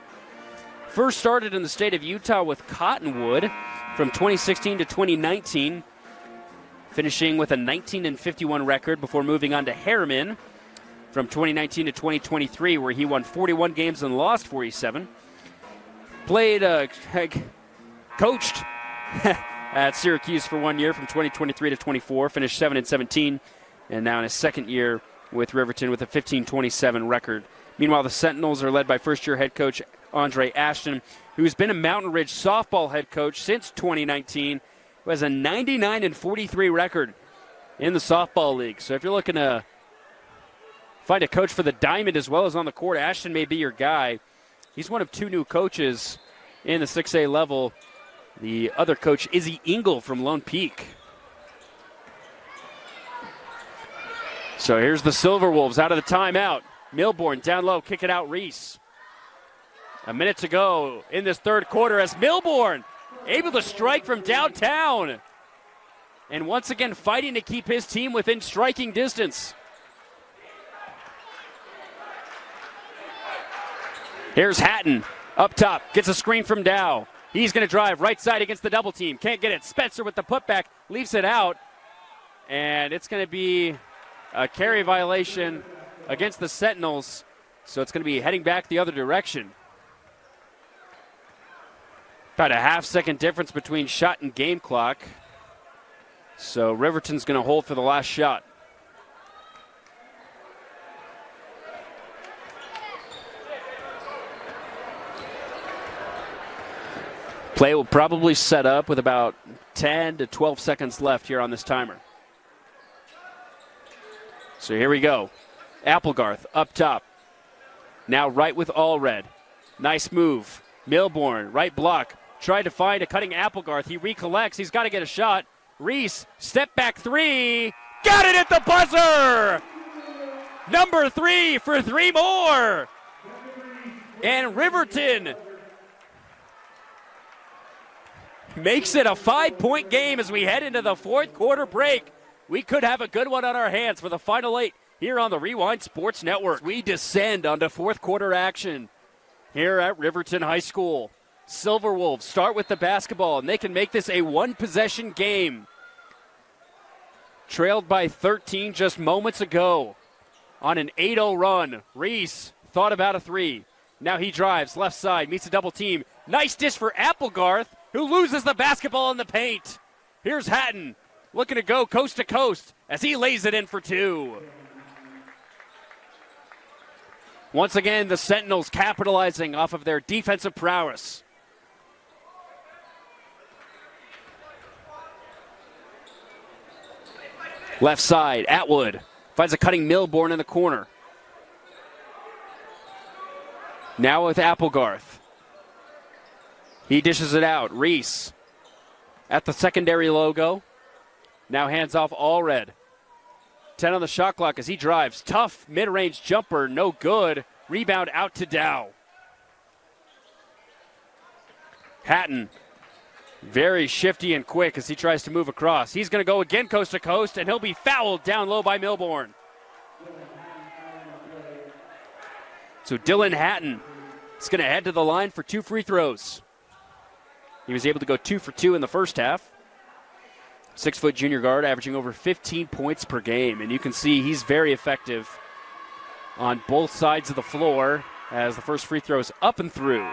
First started in the state of Utah with Cottonwood from 2016 to 2019, finishing with a 19-51 record before moving on to Harriman from 2019 to 2023, where he won 41 games and lost 47. Coached at Syracuse for 1 year from 2023 to 24, finished 7-17, and now in his second year with Riverton with a 15-27 record. Meanwhile, the Sentinels are led by first-year head coach Andre Ashton, who's been a Mountain Ridge softball head coach since 2019, who has a 99-43 record in the softball league. So if you're looking to find a coach for the Diamond as well as on the court, Ashton may be your guy. He's one of 2 new coaches in the 6A level. The other coach, Izzy Engel from Lone Peak. So here's the Silverwolves out of the timeout. Milbourne down low, kick it out, Reese. A minute to go in this third quarter as Milbourne able to strike from downtown. And once again fighting to keep his team within striking distance. Here's Hatton up top, gets a screen from Dow. He's going to drive right side against the double team. Can't get it. Spencer with the putback, leaves it out. And it's going to be a carry violation against the Sentinels. So it's going to be heading back the other direction. About a half-second difference between shot and game clock. So Riverton's going to hold for the last shot. Play will probably set up with about 10 to 12 seconds left here on this timer. So here we go. Applegarth up top. Now right with Allred. Nice move. Milbourne, right block. Tried to find a cutting Applegarth. He recollects. He's got to get a shot. Reese, step back 3. Got it at the buzzer! Number 3 for 3 more. And Riverton makes it a 5-point game as we head into the fourth quarter break. We could have a good one on our hands for the final 8 here on the Rewind Sports Network. We descend onto fourth quarter action here at Riverton High School. Silverwolves start with the basketball, and they can make this a one-possession game. Trailed by 13 just moments ago on an 8-0 run. Reese thought about a 3. Now he drives left side, meets a double team. Nice dish for Applegarth, who loses the basketball in the paint. Here's Hatton looking to go coast to coast as he lays it in for 2. Once again, the Sentinels capitalizing off of their defensive prowess. Left side, Atwood finds a cutting Milbourne in the corner. Now with Applegarth. He dishes it out. Reese at the secondary logo. Now hands off Allred. 10 on the shot clock as he drives. Tough mid-range jumper, no good. Rebound out to Dow. Hatton, very shifty and quick as he tries to move across. He's going to go again coast to coast, and he'll be fouled down low by Milbourne. So Dylan Hatton is going to head to the line for 2 free throws. He was able to go 2 for 2 in the first half. 6-foot junior guard averaging over 15 points per game. And you can see he's very effective on both sides of the floor as the first free throw is up and through.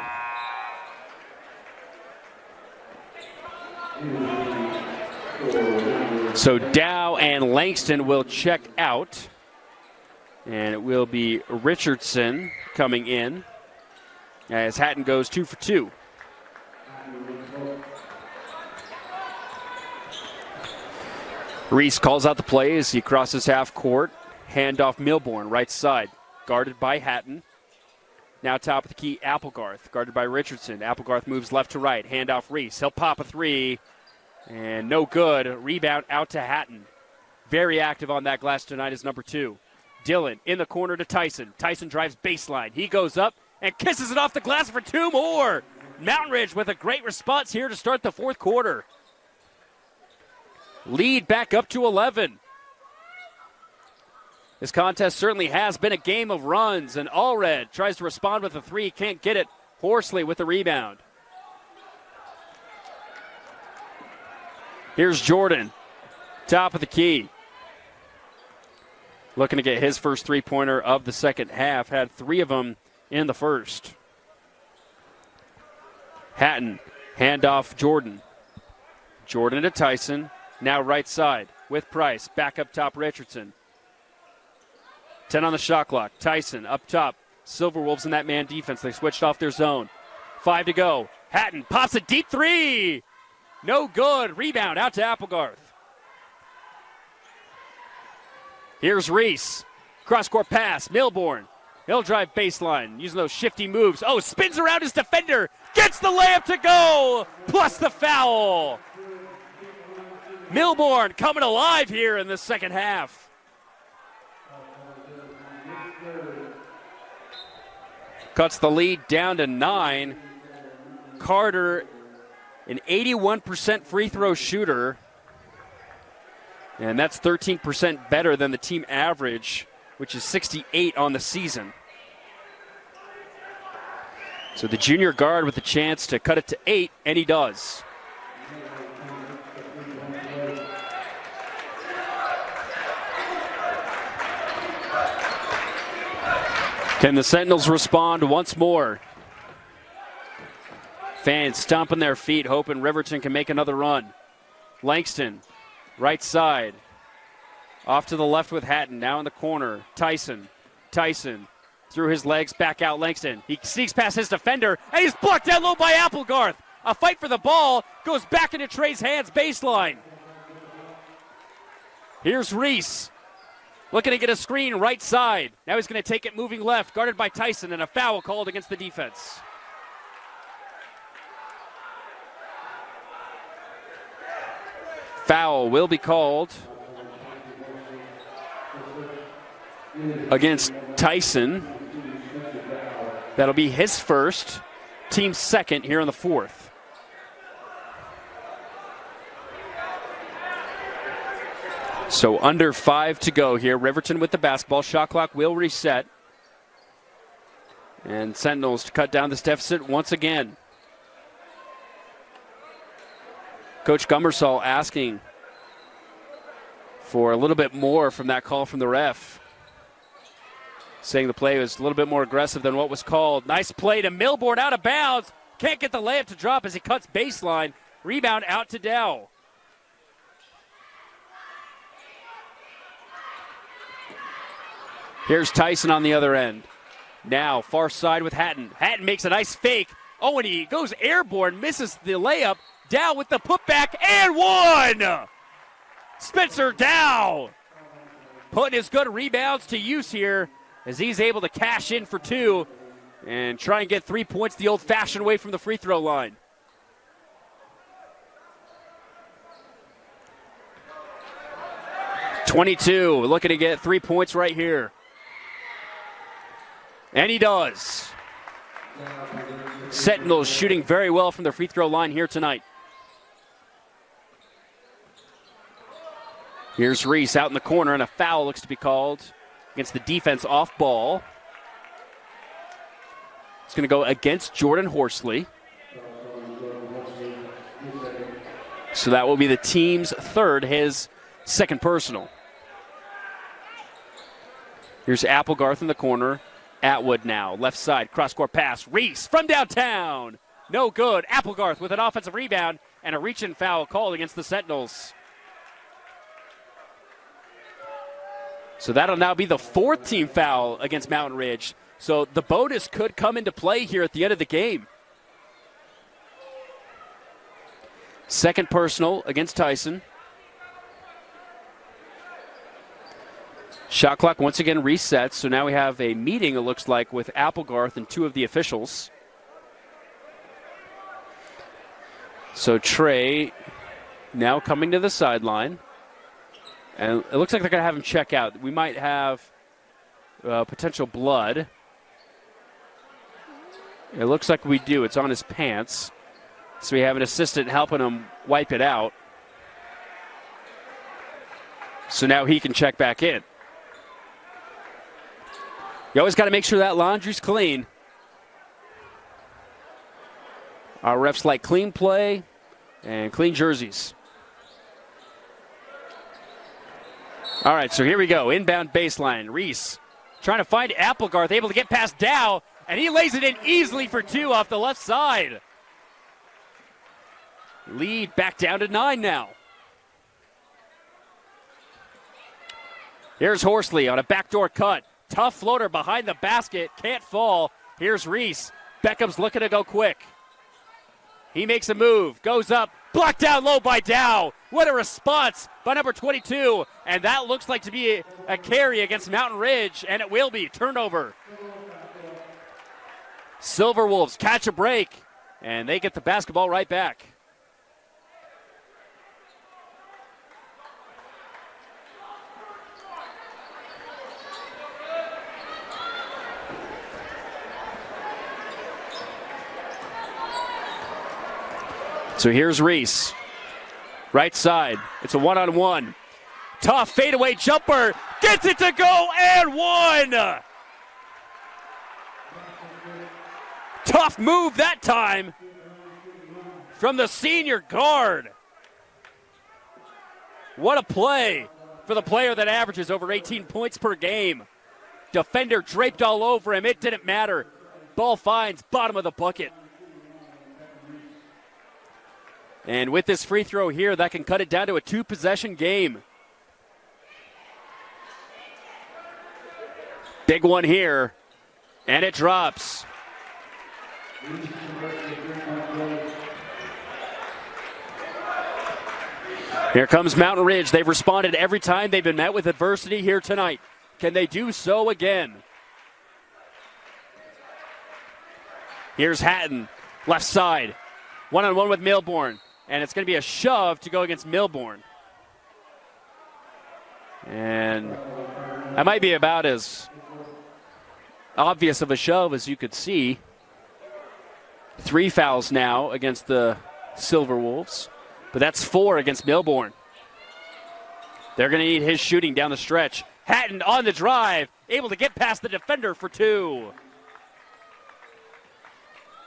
So Dow and Langston will check out. And it will be Richardson coming in as Hatton goes 2 for 2. Reese calls out the play as he crosses half court. Handoff Milbourne, right side, guarded by Hatton. Now top of the key, Applegarth, guarded by Richardson. Applegarth moves left to right, handoff Reese. He'll pop a three, and no good. Rebound out to Hatton. Very active on that glass tonight is number 2. Dillon in the corner to Tyson. Tyson drives baseline. He goes up and kisses it off the glass for 2 more. Mountain Ridge with a great response here to start the fourth quarter. Lead back up to 11. This contest certainly has been a game of runs, and Allred tries to respond with a three, can't get it. Horsley with the rebound. Here's Jordan, top of the key. Looking to get his first three-pointer of the second half. Had 3 of them in the first. Hatton, handoff Jordan. Jordan to Tyson. Now right side with Price. Back up top Richardson. 10 on the shot clock. Tyson up top. Silverwolves in that man defense. They switched off their zone. 5 to go. Hatton pops a deep three. No good. Rebound out to Applegarth. Here's Reese. Cross-court pass. Milbourne. He'll drive baseline using those shifty moves. Oh, spins around his defender. Gets the layup to go. Plus the foul. Milbourne coming alive here in the second half. Cuts the lead down to 9. Carter, an 81% free throw shooter. And that's 13% better than the team average, which is 68 on the season. So the junior guard with a chance to cut it to 8, and he does. Can the Sentinels respond once more? Fans stomping their feet, hoping Riverton can make another run. Langston, right side. Off to the left with Hatton, now in the corner. Tyson through his legs, back out Langston. He sneaks past his defender, and he's blocked down low by Applegarth. A fight for the ball, goes back into Trey's hands, baseline. Here's Reese. Looking to get a screen right side. Now he's going to take it moving left, guarded by Tyson, and a foul called against the defense. Foul will be called against Tyson. That'll be his first, team's second here in the fourth. So under 5 to go here. Riverton with the basketball. Shot clock will reset. And Sentinels to cut down this deficit once again. Coach Gummersall asking for a little bit more from that call from the ref. Saying the play was a little bit more aggressive than what was called. Nice play to Milbourne out of bounds. Can't get the layup to drop as he cuts baseline. Rebound out to Dow. Here's Tyson on the other end. Now far side with Hatton. Hatton makes a nice fake. Oh, and he goes airborne, misses the layup. Dow with the putback, and one! Spencer Dow putting his good rebounds to use here as he's able to cash in for 2 and try and get 3 points the old-fashioned way from the free throw line. .22, looking to get 3 points right here. And he does. Sentinels shooting very well from the free throw line here tonight. Here's Reese out in the corner, and a foul looks to be called against the defense off ball. It's going to go against Jordan Horsley. So that will be the team's third, his second personal. Here's Applegarth in the corner. Atwood now, left side, cross-court pass. Reese from downtown. No good. Applegarth with an offensive rebound and a reach-in foul called against the Sentinels. So that'll now be the fourth team foul against Mountain Ridge. So the bonus could come into play here at the end of the game. Second personal against Tyson. Shot clock once again resets, so now we have a meeting, it looks like, with Applegarth and two of the officials. So Trey now coming to the sideline. And it looks like they're going to have him check out. We might have potential blood. It looks like we do. It's on his pants. So we have an assistant helping him wipe it out. So now he can check back in. You always got to make sure that laundry's clean. Our refs like clean play and clean jerseys. All right, so here we go. Inbound baseline. Reese trying to find Applegarth, able to get past Dow, and he lays it in easily for two off the left side. Lead back down to 9 now. Here's Horsley on a backdoor cut. Tough floater behind the basket. Can't fall. Here's Reese. Beckham's looking to go quick. He makes a move. Goes up. Blocked down low by Dow. What a response by number 22. And that looks like to be a carry against Mountain Ridge. And it will be. Turnover. Silverwolves catch a break. And they get the basketball right back. So here's Reese. Right side. It's a one-on-one. Tough fadeaway jumper. Gets it to go and one. Tough move that time from the senior guard. What a play for the player that averages over 18 points per game. Defender draped all over him. It didn't matter. Ball finds bottom of the bucket. And with this free throw here, that can cut it down to a two-possession game. Big one here, and it drops. Here comes Mountain Ridge. They've responded every time they've been met with adversity here tonight. Can they do so again? Here's Hatton, left side. One-on-one with Milbourne. And it's going to be a shove to go against Milbourne. And that might be about as obvious of a shove as you could see. 3 fouls now against the Silverwolves. But that's 4 against Milbourne. They're going to need his shooting down the stretch. Hatton on the drive, able to get past the defender for 2.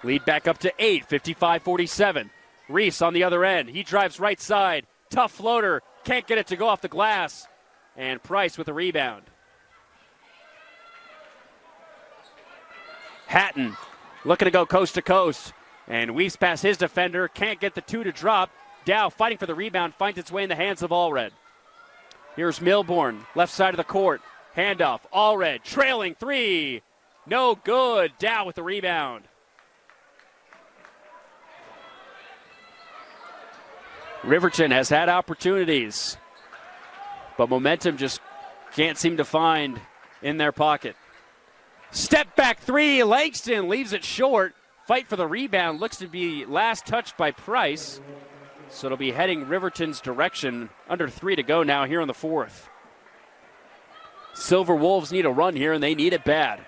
Lead back up to 8, 55-47. Reese on the other end. He drives right side. Tough floater. Can't get it to go off the glass. And Price with a rebound. Hatton looking to go coast to coast. And weaves past his defender. Can't get the 2 to drop. Dow fighting for the rebound. Finds its way in the hands of Allred. Here's Milbourne. Left side of the court. Handoff. Allred trailing 3. No good. Dow with the rebound. Riverton has had opportunities, but momentum just can't seem to find in their pocket. Step back 3, Langston leaves it short. Fight for the rebound, looks to be last touched by Price. So it'll be heading Riverton's direction. Under 3 to go now here in the 4th. Silverwolves need a run here, and they need it bad.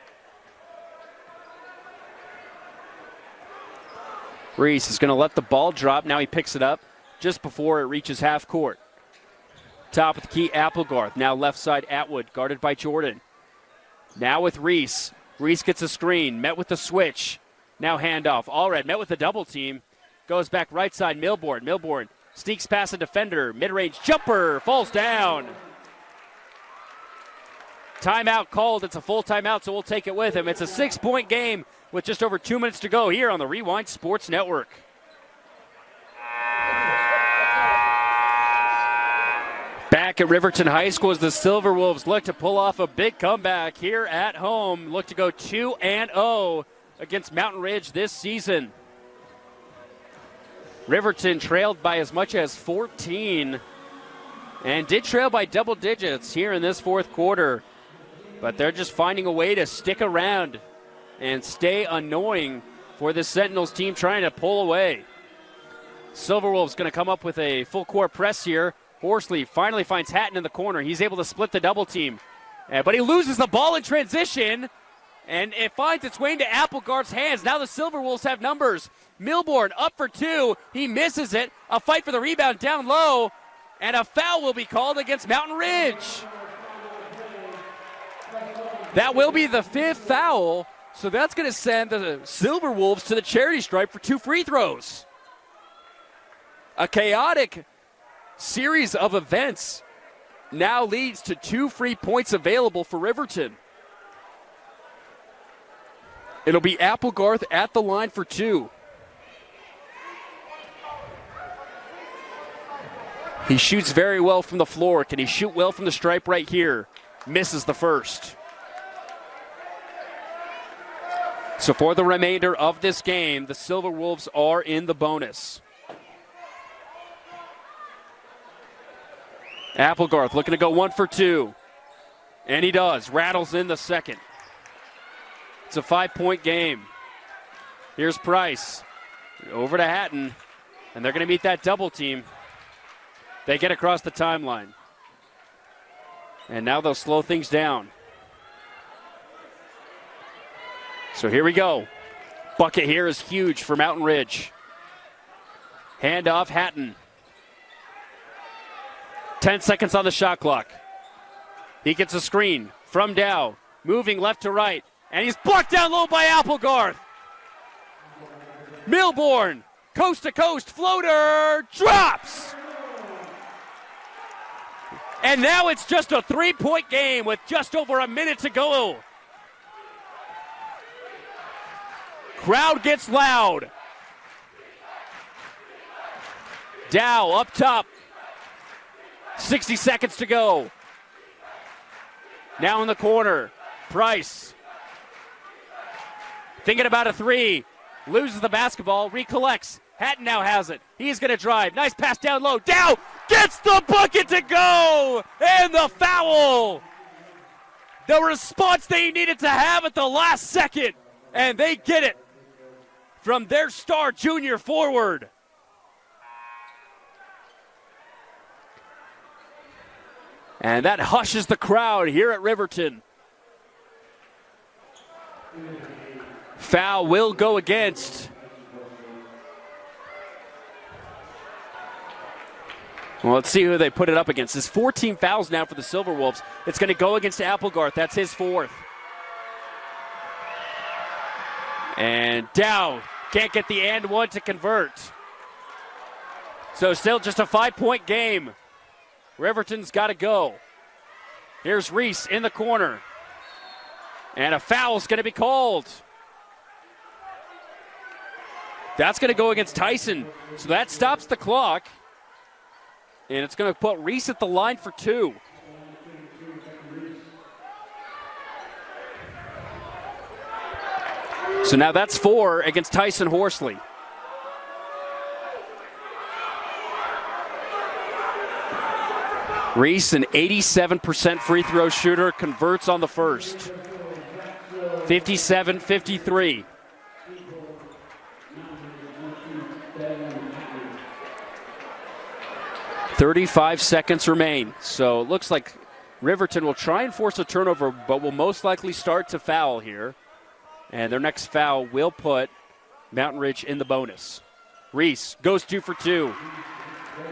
Reese is going to let the ball drop. Now he picks it up just before it reaches half court. Top of the key, Applegarth. Now left side, Atwood, guarded by Jordan. Now with Reese. Reese gets a screen, met with the switch. Now handoff. Allred met with the double team. Goes back right side, Milbourne. Milbourne sneaks past a defender. Mid-range jumper, falls down. Timeout called. It's a full timeout, so we'll take it with him. It's a 6-point game with just over 2 minutes to go here on the Rewind Sports Network. Back at Riverton High School as the Silverwolves look to pull off a big comeback here at home. Look to go 2-0 against Mountain Ridge this season. Riverton trailed by as much as 14 and did trail by double digits here in this fourth quarter. But they're just finding a way to stick around and stay annoying for the Sentinels team trying to pull away. Silverwolves going to come up with a full court press here. Horsley finally finds Hatton in the corner. He's able to split the double team. But he loses the ball in transition, and it finds its way into Applegarth's hands. Now the Silverwolves have numbers. Milbourne up for two. He misses it. A fight for the rebound down low, and a foul will be called against Mountain Ridge. That will be the fifth foul, so that's going to send the Silverwolves to the charity stripe for 2 free throws. A chaotic series of events now leads to 2 free points available for Riverton. It'll be Applegarth at the line for 2. He shoots very well from the floor. Can he shoot well from the stripe right here? Misses the first. So for the remainder of this game, the Silverwolves are in the bonus. Applegarth looking to go 1 for 2. And he does. Rattles in the second. It's a 5-point game. Here's Price. Over to Hatton. And they're going to meet that double team. They get across the timeline. And now they'll slow things down. So here we go. Bucket here is huge for Mountain Ridge. Handoff, Hatton. 10 seconds on the shot clock. He gets a screen from Dow, moving left to right, and he's blocked down low by Applegarth. Milbourne, coast to coast floater, drops. And now it's just a 3-point game with just over a minute to go. Crowd gets loud. Dow up top. 60 seconds to go. Now in the corner, Price. Thinking about a 3. Loses the basketball, recollects. Hatton now has it. He's going to drive. Nice pass down low. Dow gets the bucket to go! And the foul! The response they needed to have at the last second. And they get it from their star junior forward. And that hushes the crowd here at Riverton. Foul will go against. Well, let's see who they put it up against. There's 14 fouls now for the Silverwolves. It's going to go against Applegarth. That's his 4th. And Dow can't get the and one to convert. So still just a 5-point game. Riverton's got to go. Here's Reese in the corner. And a foul's going to be called. That's going to go against Tyson. So that stops the clock. And it's going to put Reese at the line for 2. So now that's 4 against Tyson Horsley. Reese, an 87% free throw shooter, converts on the first. 57-53. .35 seconds remain. So it looks like Riverton will try and force a turnover, but will most likely start to foul here. And their next foul will put Mountain Ridge in the bonus. Reese goes 2 for 2.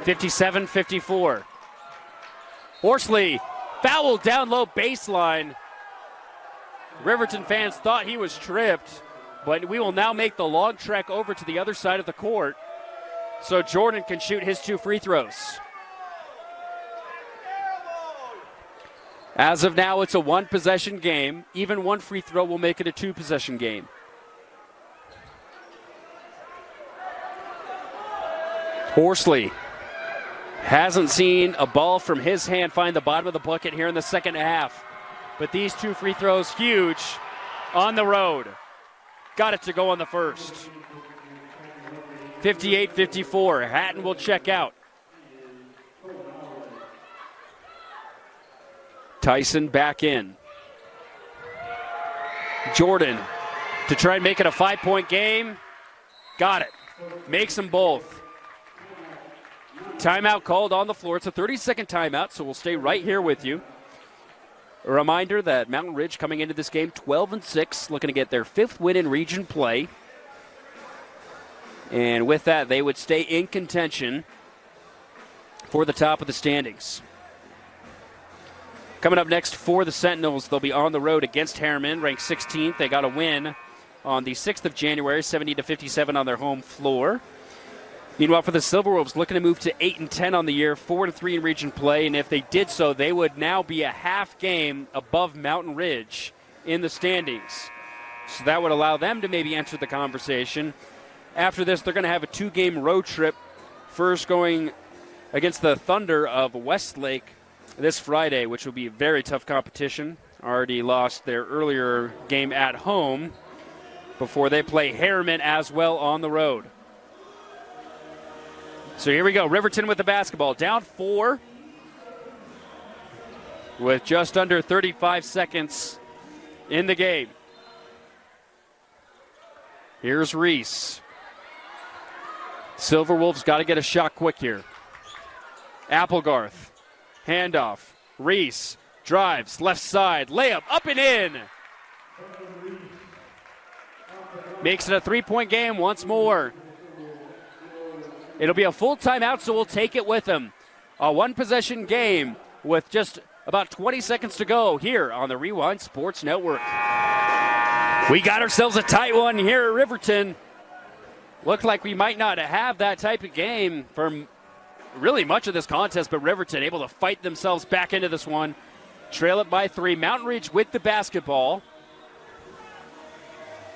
57-54. Horsley fouled down low baseline. Riverton fans thought he was tripped, but we will now make the long trek over to the other side of the court so Jordan can shoot his 2 free throws. As of now, it's a 1-possession game. Even 1 free throw will make it a 2-possession game. Horsley hasn't seen a ball from his hand find the bottom of the bucket here in the second half. But these 2 free throws, huge on the road. Got it to go on the first. 58-54. Hatton will check out. Tyson back in. Jordan to try and make it a 5-point game. Got it. Makes them both. Timeout called on the floor. It's a 30-second timeout, so we'll stay right here with you. A reminder that Mountain Ridge coming into this game 12-6, looking to get their 5th win in region play. And with that, they would stay in contention for the top of the standings. Coming up next for the Sentinels, they'll be on the road against Harriman, ranked 16th. They got a win on the 6th of January, 70-57 on their home floor. Meanwhile, for the Silverwolves, looking to move to 8-10 on the year, 4-3 in region play, and if they did so, they would now be a half game above Mountain Ridge in the standings. So that would allow them to maybe enter the conversation. After this, they're going to have a 2-game road trip, first going against the Thunder of Westlake this Friday, which will be a very tough competition. Already lost their earlier game at home before they play Harriman as well on the road. So here we go. Riverton with the basketball. Down 4 with just under 35 seconds in the game. Here's Reese. Silverwolves got to get a shot quick here. Applegarth. Handoff. Reese drives left side. Layup up and in. Makes it a 3-point game once more. It'll be a full timeout, so we'll take it with him. A 1-possession game with just about 20 seconds to go here on the Rewind Sports Network. We got ourselves a tight one here at Riverton. Looked like we might not have that type of game for really much of this contest, but Riverton able to fight themselves back into this one. Trail it by 3. Mountain Ridge with the basketball.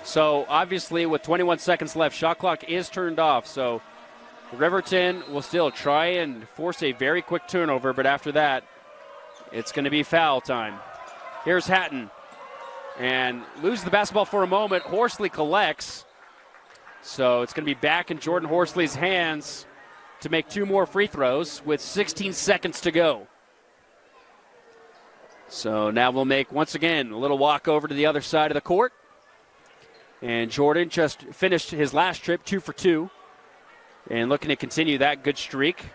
So obviously with 21 seconds left, shot clock is turned off. So Riverton will still try and force a very quick turnover, but after that, it's going to be foul time. Here's Hatton. And loses the basketball for a moment. Horsley collects. So it's going to be back in Jordan Horsley's hands to make 2 more free throws with 16 seconds to go. So now we'll make, once again, a little walk over to the other side of the court. And Jordan just finished his last trip, 2 for 2. And looking to continue that good streak.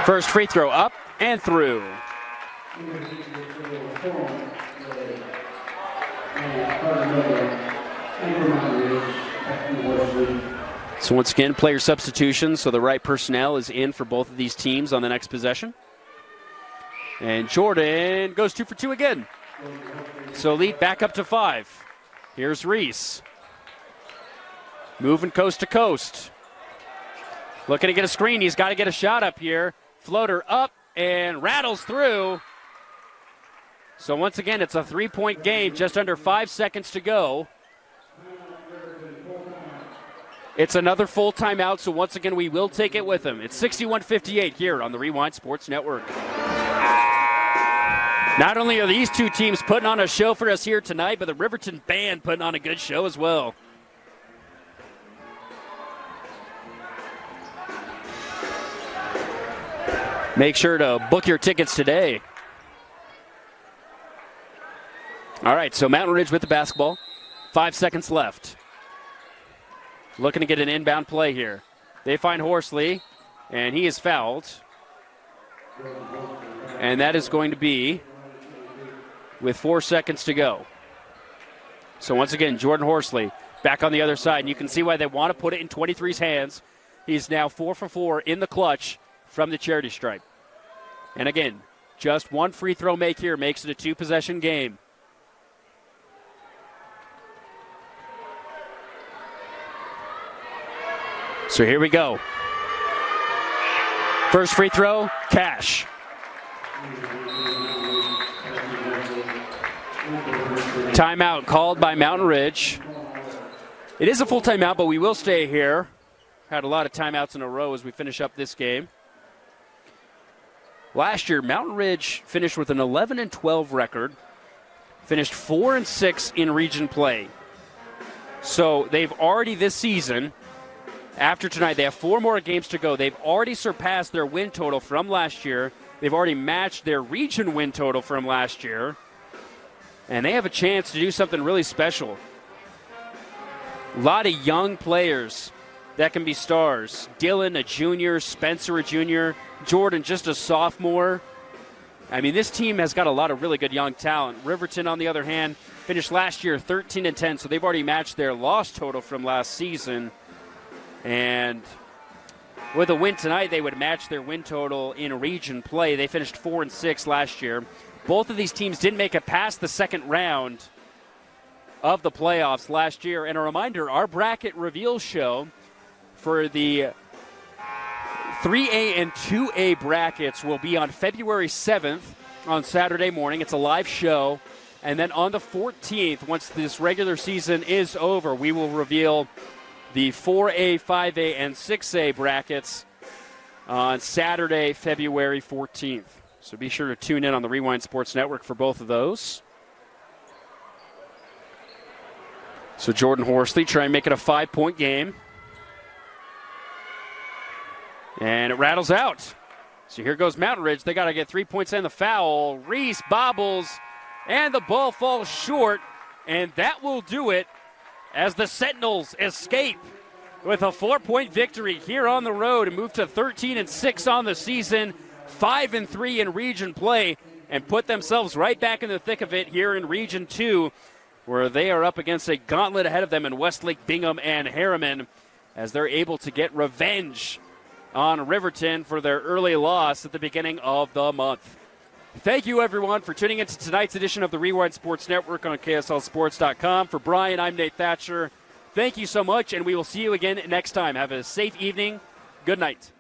First free throw up and through. So once again, player substitution, so the right personnel is in for both of these teams on the next possession. And Jordan goes 2 for 2 again. So lead back up to 5. Here's Reese. Moving coast to coast. Looking to get a screen. He's got to get a shot up here. Floater up and rattles through. So once again, it's a 3-point game, just under 5 seconds to go. It's another full timeout, so once again, we will take it with him. It's 61-58 here on the Rewind Sports Network. Not only are these two teams putting on a show for us here tonight, but the Riverton band putting on a good show as well. Make sure to book your tickets today. All right, so Mountain Ridge with the basketball. 5 seconds left. Looking to get an inbound play here. They find Horsley, and he is fouled. And that is going to be with 4 seconds to go. So once again, Jordan Horsley back on the other side. And you can see why they want to put it in 23's hands. He's now 4 for 4 in the clutch from the charity stripe. And again, just one free throw make here makes it a 2-possession game. So here we go. First free throw, cash. Timeout called by Mountain Ridge. It is a full timeout, but we will stay here. Had a lot of timeouts in a row as we finish up this game. Last year, Mountain Ridge finished with an 11-12 record, finished 4-6 in region play. So they've already this season, after tonight, they have 4 more games to go. They've already surpassed their win total from last year. They've already matched their region win total from last year. And they have a chance to do something really special. A lot of young players that can be stars. Dylan, a junior. Spencer, a junior. Jordan, just a sophomore. I mean, this team has got a lot of really good young talent. Riverton, on the other hand, finished last year 13-10, so they've already matched their loss total from last season. And with a win tonight, they would match their win total in region play. They finished 4-6 last year. Both of these teams didn't make it past the second round of the playoffs last year. And a reminder, our bracket reveal show for the 3A and 2A brackets will be on February 7th on Saturday morning. It's a live show. And then on the 14th, once this regular season is over, we will reveal the 4A, 5A, and 6A brackets on Saturday, February 14th. So be sure to tune in on the Rewind Sports Network for both of those. So Jordan Horsley trying to make it a 5-point game. And it rattles out. So here goes Mountain Ridge. They got to get 3 points and the foul. Reese bobbles, and the ball falls short. And that will do it as the Sentinels escape with a 4-point victory here on the road and move to 13-6 on the season, 5-3 in region play, and put themselves right back in the thick of it here in Region 2, where they are up against a gauntlet ahead of them in Westlake, Bingham, and Harriman, as they're able to get revenge on Riverton for their early loss at the beginning of the month. Thank you, everyone, for tuning into tonight's edition of the Rewind Sports Network on KSLSports.com. For Brian, I'm Nate Thatcher. Thank you so much, and we will see you again next time. Have a safe evening. Good night.